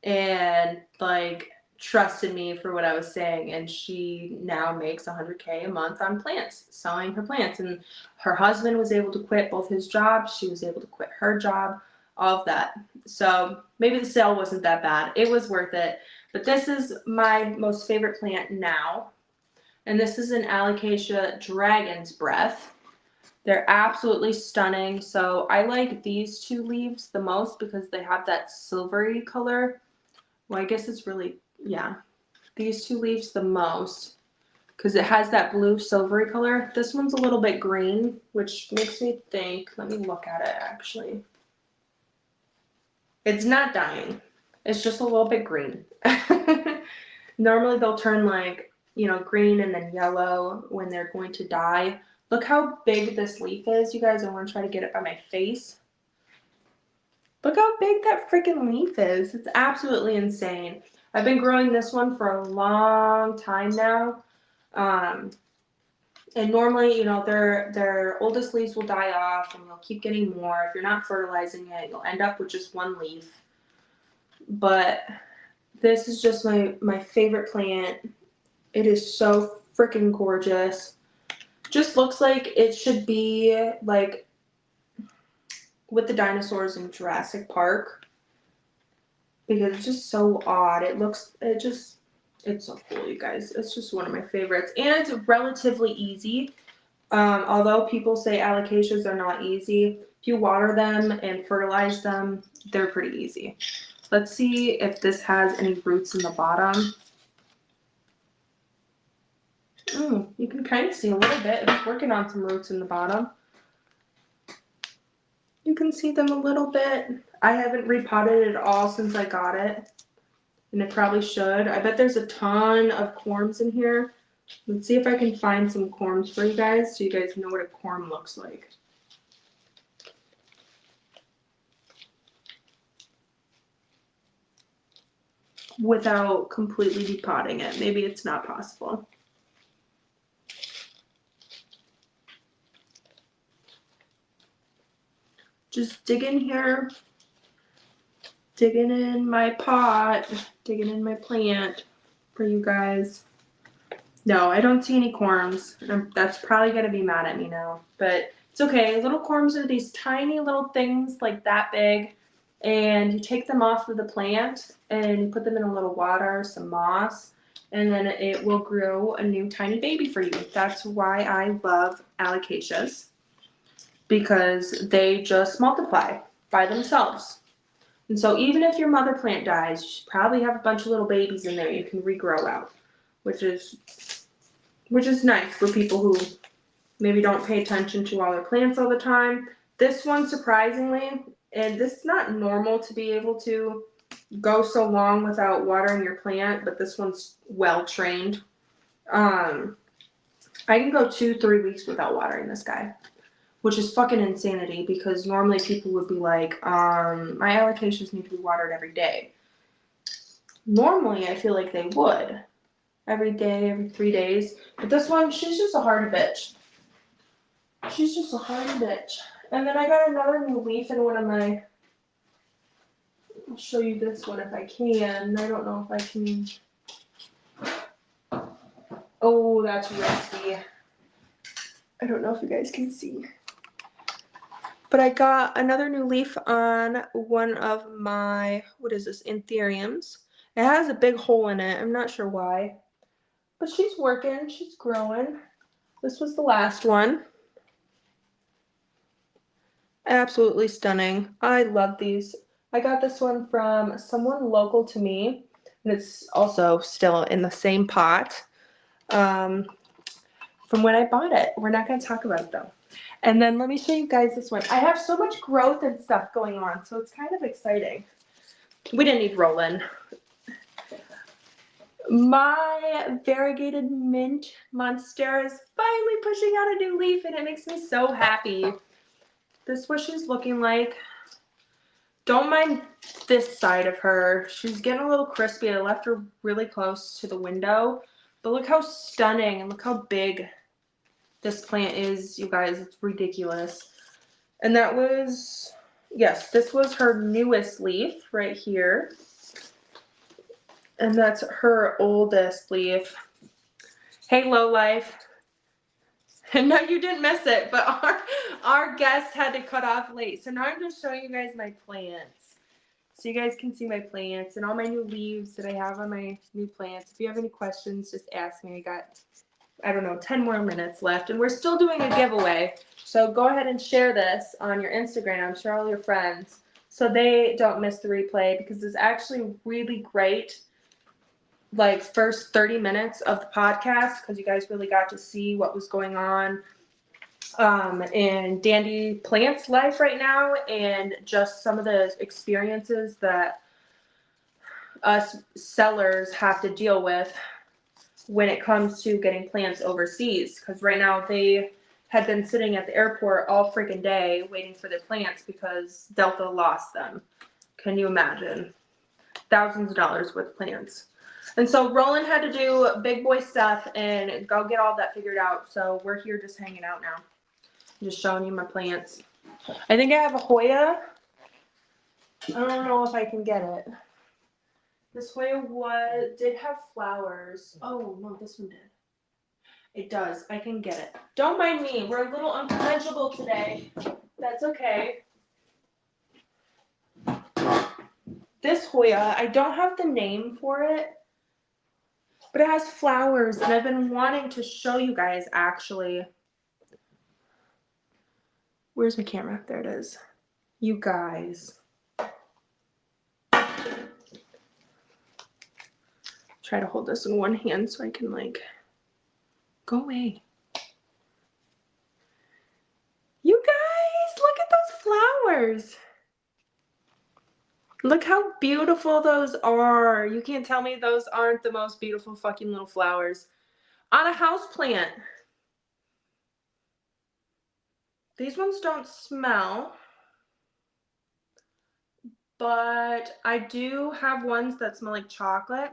and like trusted me for what I was saying. And she now makes $100K a month on plants, selling her plants. And her husband was able to quit both his jobs. She was able to quit her job, all of that. So maybe the sale wasn't that bad. It was worth it. But this is my most favorite plant now. And this is an Alocasia Dragon's Breath. They're absolutely stunning. So I like these two leaves the most because they have that silvery color. Well, I guess it's really, yeah, these two leaves the most because it has that blue silvery color. This one's a little bit green, which makes me think, let me look at it actually. It's not dying. It's just a little bit green. Normally they'll turn like green and then yellow when they're going to die. Look how big this leaf is, you guys. I want to try to get it by my face. Look how big that freaking leaf is. It's absolutely insane. I've been growing this one for a long time now. And normally, their oldest leaves will die off and you'll keep getting more. If you're not fertilizing it, you'll end up with just one leaf. But this is just my favorite plant. It is so freaking gorgeous. Just looks like it should be like with the dinosaurs in Jurassic Park. Because it's just so odd. It's so cool, you guys. It's just one of my favorites. And it's relatively easy. Although people say alocasias are not easy, if you water them and fertilize them, they're pretty easy. Let's see if this has any roots in the bottom. You can kind of see a little bit. It's working on some roots in the bottom. You can see them a little bit. I haven't repotted it at all since I got it. And it probably should. I bet there's a ton of corms in here. Let's see if I can find some corms for you guys so you guys know what a corm looks like. Without completely depotting it. Maybe it's not possible. Just digging here. Digging in my pot. Digging in my plant for you guys. No, I don't see any corms. That's probably going to be mad at me now. But it's okay. Little corms are these tiny little things like that big. And you take them off of the plant and you put them in a little water, some moss, and then it will grow a new tiny baby for you. That's why I love alocasias, because they just multiply by themselves. And so even if your mother plant dies, you should probably have a bunch of little babies in there you can regrow out, which is nice for people who maybe don't pay attention to all their plants all the time. This one, surprisingly, and this is not normal to be able to go so long without watering your plant, but this one's well trained. I can go 2-3 weeks without watering this guy, which is fucking insanity, because normally people would be like, my alocasias need to be watered every day. Normally, I feel like they would. Every day, every 3 days. But this one, she's just a hardy bitch. She's just a hardy bitch. And then I got another new leaf in one of my... I'll show you this one if I can. I don't know if I can... Oh, that's risky. I don't know if you guys can see. But I got another new leaf on one of my, what is this, anthuriums. It has a big hole in it. I'm not sure why. But she's working. She's growing. This was the last one. Absolutely stunning. I love these. I got this one from someone local to me. And it's also still in the same pot from when I bought it. We're not going to talk about it though. And then let me show you guys this one. I have so much growth and stuff going on, so it's kind of exciting. We didn't need Roland. My variegated mint monstera is finally pushing out a new leaf, and it makes me so happy. This is what she's looking like. Don't mind this side of her. She's getting a little crispy. I left her really close to the window. But look how stunning and look how big this plant is, you guys. It's ridiculous. And that was, yes, this was her newest leaf right here. And that's her oldest leaf. Hey, Lowlife. No, you didn't miss it, but our guest had to cut off late. So now I'm just showing you guys my plants. So you guys can see my plants and all my new leaves that I have on my new plants. If you have any questions, just ask me. I got, I don't know, 10 more minutes left. And we're still doing a giveaway. So go ahead and share this on your Instagram. Share all your friends so they don't miss the replay, because it's actually really great. Like first 30 minutes of the podcast, because you guys really got to see what was going on in Dandy Plant's life right now, and just some of the experiences that us sellers have to deal with when it comes to getting plants overseas, because right now they had been sitting at the airport all freaking day waiting for their plants because Delta lost them. Can you imagine? Thousands of dollars worth of plants. And so Roland had to do big boy stuff and go get all that figured out. So we're here just hanging out now. I'm just showing you my plants. I think I have a Hoya. I don't know if I can get it. This Hoya did have flowers. Oh, no, this one did. It does. I can get it. Don't mind me. We're a little unconventional today. That's okay. This Hoya, I don't have the name for it, but it has flowers, and I've been wanting to show you guys, actually. Where's my camera? There it is. You guys. Try to hold this in one hand so I can, like, go away. You guys, look at those flowers. Look how beautiful those are. You can't tell me those aren't the most beautiful fucking little flowers on a house plant. These ones don't smell, but I do have ones that smell like chocolate.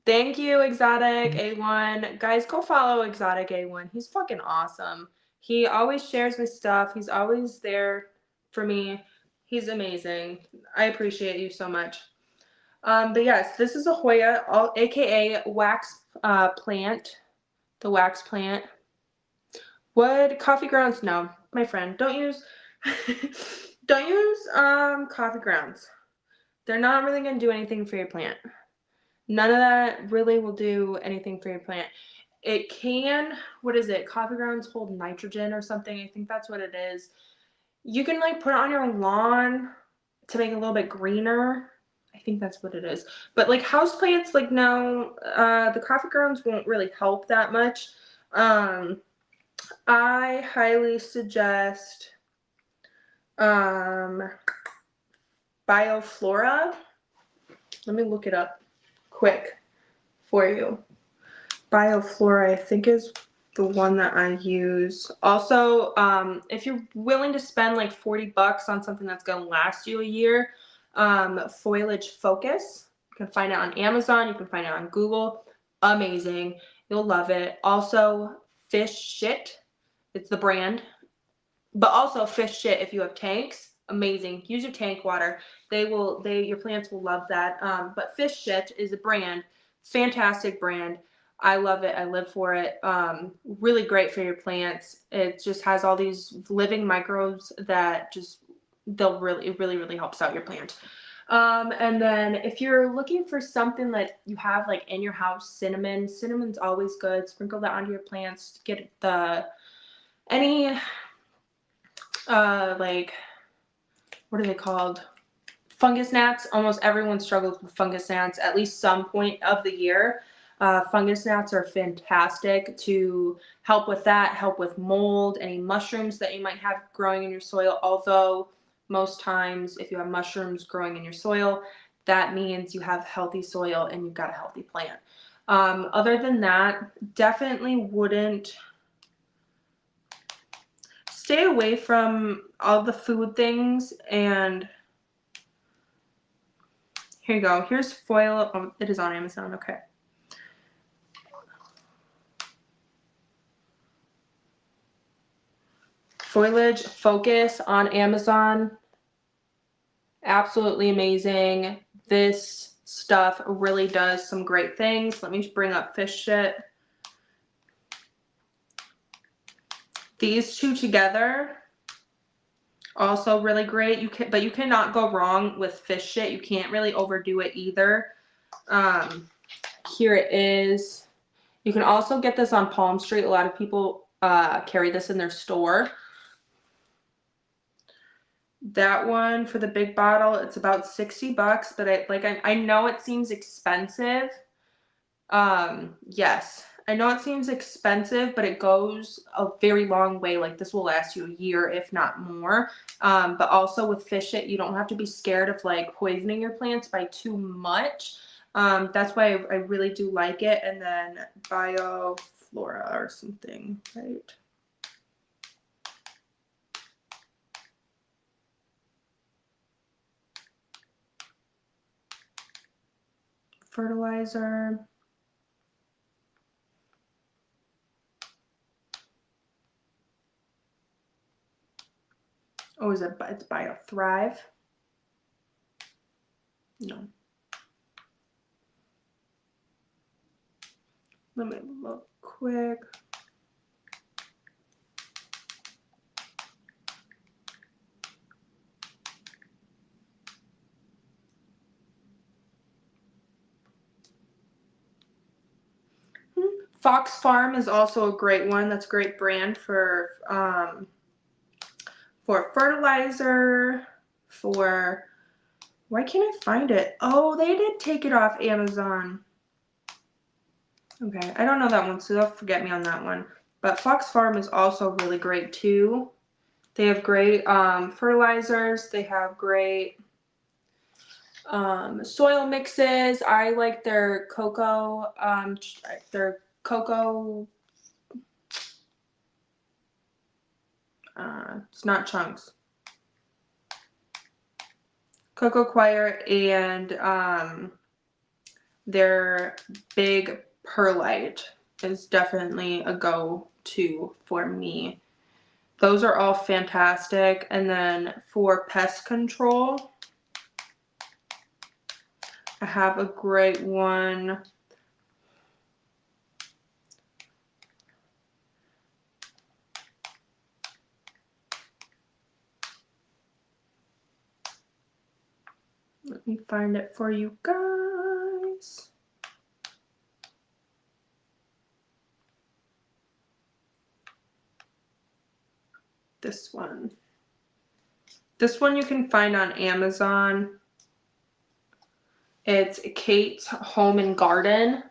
Thank you, Exotic A1. Guys, go follow Exotic A1. He's fucking awesome. He always shares my stuff. He's always there for me. He's amazing. I appreciate you so much. But yes, this is a Hoya, aka wax plant. The wax plant. Wood coffee grounds? No, my friend. Don't use coffee grounds. They're not really gonna do anything for your plant. None of that really will do anything for your plant. It can, what is it? Coffee grounds hold nitrogen or something. I think that's what it is. You can like put it on your lawn to make it a little bit greener. I think that's what it is. But like houseplants, like no, the coffee grounds won't really help that much. I highly suggest Bioflora. Let me look it up quick for you. Bioflora, I think, is the one that I use. Also, if you're willing to spend like $40 on something that's going to last you a year, Foliage Focus. You can find it on Amazon. You can find it on Google. Amazing. You'll love it. Also, Fish Shit. It's the brand. But also Fish Shit if you have tanks. Amazing. Use your tank water. Your plants will love that. But Fish Shit is a brand. Fantastic brand. I love it. I live for it. Really great for your plants. It just has all these living microbes that it really helps out your plant. And then if you're looking for something that you have like in your house, cinnamon's always good. Sprinkle that onto your plants to get like, what are they called? Fungus gnats. Almost everyone struggles with fungus gnats at least some point of the year. Fungus gnats are fantastic to help with that, help with mold, any mushrooms that you might have growing in your soil. Although most times if you have mushrooms growing in your soil, that means you have healthy soil and you've got a healthy plant. Other than that, definitely wouldn't stay away from all the food things. And here you go. Here's foil. Oh, it is on Amazon. Okay. Foliage Focus on Amazon. Absolutely amazing. This stuff really does some great things. Let me bring up Fish Shit. These two together, also really great. But you cannot go wrong with Fish Shit. You can't really overdo it either. Here it is. You can also get this on Palm Street. A lot of people carry this in their store. That one for the big bottle, it's about $60, but I know it seems expensive. Yes, I know it seems expensive, but it goes a very long way. Like this will last you a year, if not more. But also with Fish It, you don't have to be scared of like poisoning your plants by too much. That's why I really do like it. And then Bioflora or something, right? Fertilizer. Oh, it's BioThrive? No. Let me look quick. Fox Farm is also a great one. That's a great brand for fertilizer, for, why can't I find it? Oh, they did take it off Amazon. Okay, I don't know that one, so they'll forget me on that one. But Fox Farm is also really great too. They have great fertilizers. They have great soil mixes. I like their cocoa, it's not chunks. Cocoa Choir and their big perlite is definitely a go-to for me. Those are all fantastic. And then for pest control, I have a great one. Let me find it for you guys. This one. This one you can find on Amazon. It's Kate's Home and Garden.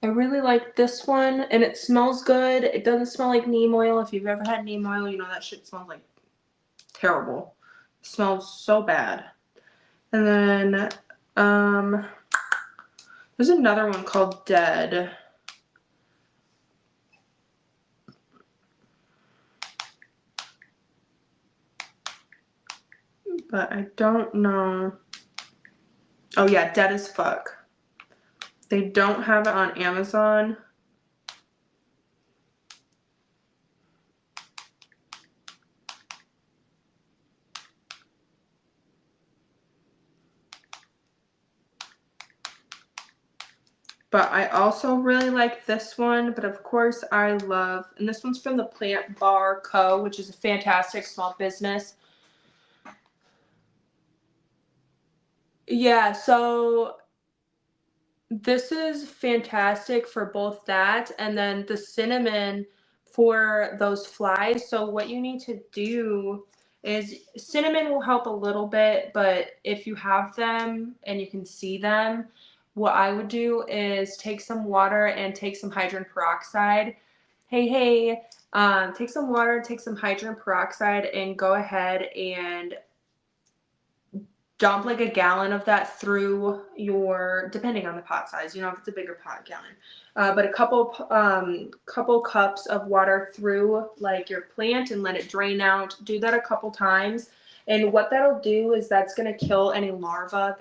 I really like this one, and it smells good. It doesn't smell like neem oil. If you've ever had neem oil, you know that shit smells like terrible. It smells so bad. And then there's another one called Dead. But I don't know. Oh yeah, Dead as Fuck. They don't have it on Amazon. But I also really like this one. But of course I love, and this one's from the Plant Bar Co., which is a fantastic small business. Yeah, so this is fantastic for both that and then the cinnamon for those flies. So what you need to do is, cinnamon will help a little bit, but if you have them and you can see them, what I would do is take some water and take some hydrogen peroxide. Take some water, take some hydrogen peroxide, and go ahead and dump like a gallon of that through your, depending on the pot size, you know, if it's a bigger pot, gallon, but a couple cups of water through like your plant and let it drain out. Do that a couple times, and what that'll do is that's going to kill any larvae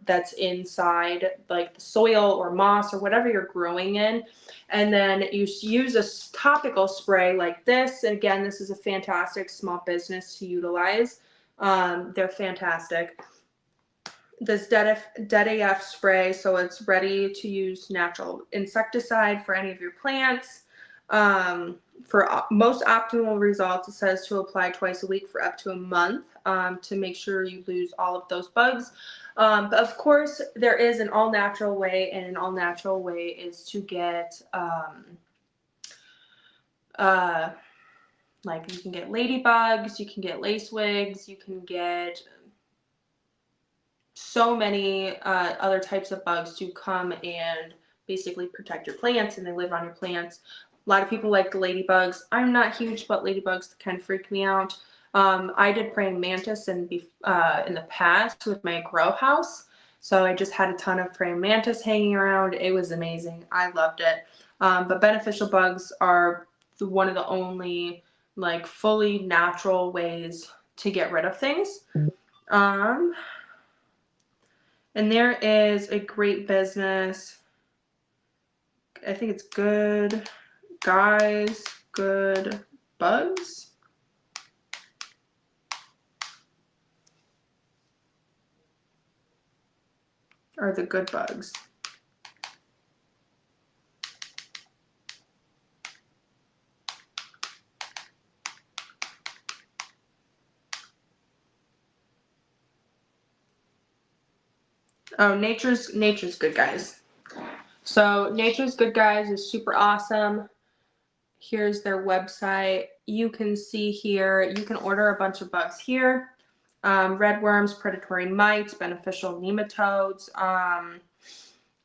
that's inside like the soil or moss or whatever you're growing in. And then you use a topical spray like this. And again, this is a fantastic small business to utilize. They're fantastic. This Dead AF spray, so it's ready to use natural insecticide for any of your plants. For most optimal results, it says to apply twice a week for up to a month to make sure you lose all of those bugs. But of course, there is an all-natural way, and an all-natural way is to get like you can get ladybugs, you can get lacewigs, you can get so many other types of bugs to come and basically protect your plants, and they live on your plants. A lot of people like the ladybugs. I'm not huge, but ladybugs kind of freak me out. I did praying mantis in the past with my grow house, So I just had a ton of praying mantis hanging around. It was amazing. I loved it. But beneficial bugs are one of the only like fully natural ways to get rid of things. And there is a great business. I think it's Good Guys, Good Bugs. Or the Good Bugs. Oh, Nature's Good Guys. So Nature's Good Guys is super awesome. Here's their website. You can see here, you can order a bunch of bugs here. Redworms, predatory mites, beneficial nematodes.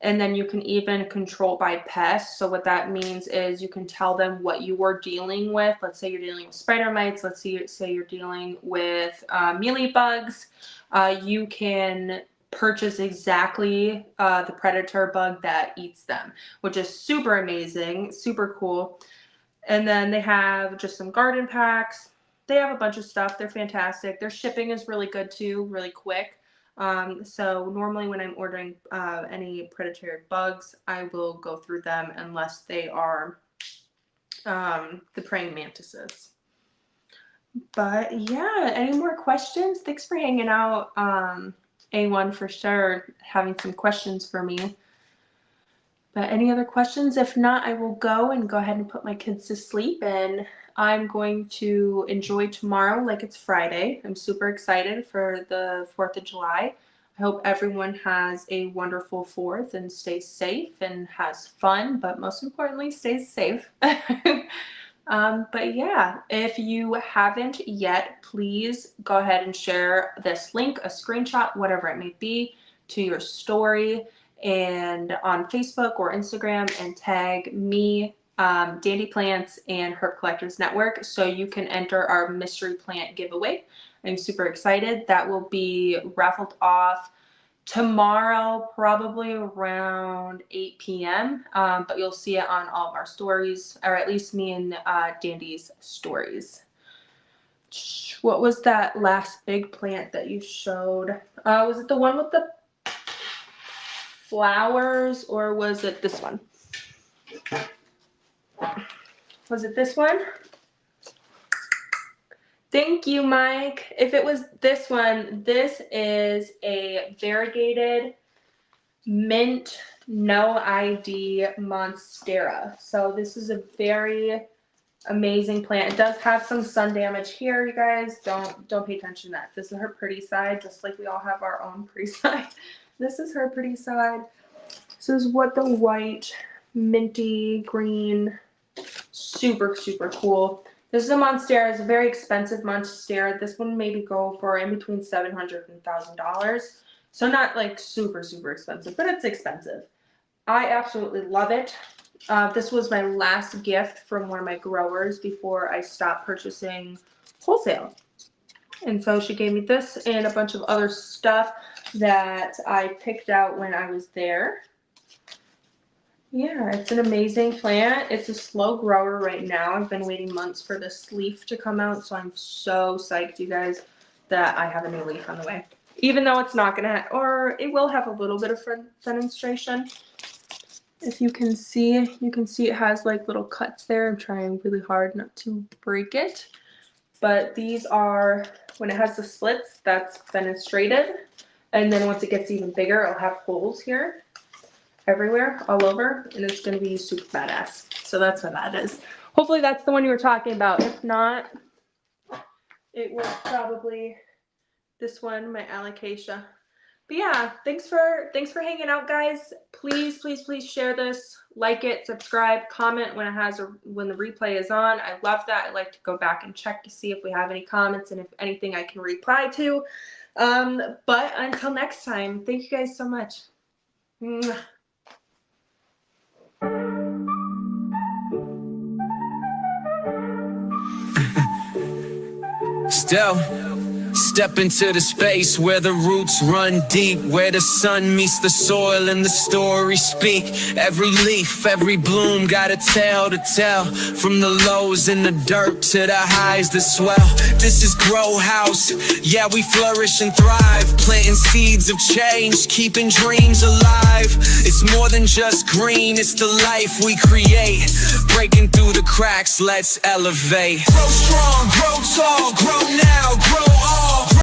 And then you can even control by pests. So what that means is you can tell them what you are dealing with. Let's say you're dealing with spider mites. Let's say you're dealing with mealybugs. You can purchase exactly the predator bug that eats them, which is super amazing, super cool. And then they have just some garden packs. They have a bunch of stuff. They're fantastic. Their shipping is really good too, really quick. So normally when I'm ordering any predatory bugs, I will go through them unless they are the praying mantises. But yeah, any more questions? Thanks for hanging out. A1 for sure, having some questions for me. But any other questions? If not, I will go ahead and put my kids to sleep, and I'm going to enjoy tomorrow like it's Friday. I'm super excited for the 4th of July. I hope everyone has a wonderful 4th and stays safe and has fun, but most importantly, stays safe. But yeah, if you haven't yet, please go ahead and share this link, a screenshot, whatever it may be, to your story and on Facebook or Instagram, and tag me, Dandy Plants and Herb Collectors Network, so you can enter our mystery plant giveaway. I'm super excited. That will be raffled off tomorrow, probably around 8 p.m. But you'll see it on all of our stories, or at least me and Dandy's stories. What was that last big plant that you showed? Was it the one with the flowers, or was it this one? Was it this one? Thank you, Mike. If it was this one, this is a variegated mint no ID monstera. So this is a very amazing plant. It does have some sun damage here, you guys. Don't pay attention to that. This is her pretty side, just like we all have our own pretty side. This is her pretty side. This is what the white, minty green, super, super cool. This is a monstera. It's a very expensive monstera. This one maybe go for in between $700 and $1,000. So not like super, super expensive, but it's expensive. I absolutely love it. This was my last gift from one of my growers before I stopped purchasing wholesale. And so she gave me this and a bunch of other stuff that I picked out when I was there. Yeah, it's an amazing plant. It's a slow grower right now. I've been waiting months for this leaf to come out, so I'm so psyched, you guys, that I have a new leaf on the way. Even though it's not gonna, or it will have a little bit of fenestration. If you can see it has like little cuts there. I'm trying really hard not to break it. But these are, when it has the splits, that's fenestrated. And then once it gets even bigger, it'll have holes here, everywhere, all over, and it's going to be super badass. So that's what that is. Hopefully that's the one you were talking about. If not, it was probably this one, my alocasia. But yeah, thanks for hanging out, guys. Please, please, please share this, like it, subscribe, comment when the replay is on. I love that. I like to go back and check to see if we have any comments and if anything I can reply to. But until next time, thank you guys so much. Mwah. Still Step into the space where the roots run deep, where the sun meets the soil and the stories speak. Every leaf, every bloom got a tale to tell, from the lows in the dirt to the highs that swell. This is Grow House, yeah, we flourish and thrive, planting seeds of change, keeping dreams alive. It's more than just green, it's the life we create, breaking through the cracks, let's elevate. Grow strong, grow tall, grow now, grow all.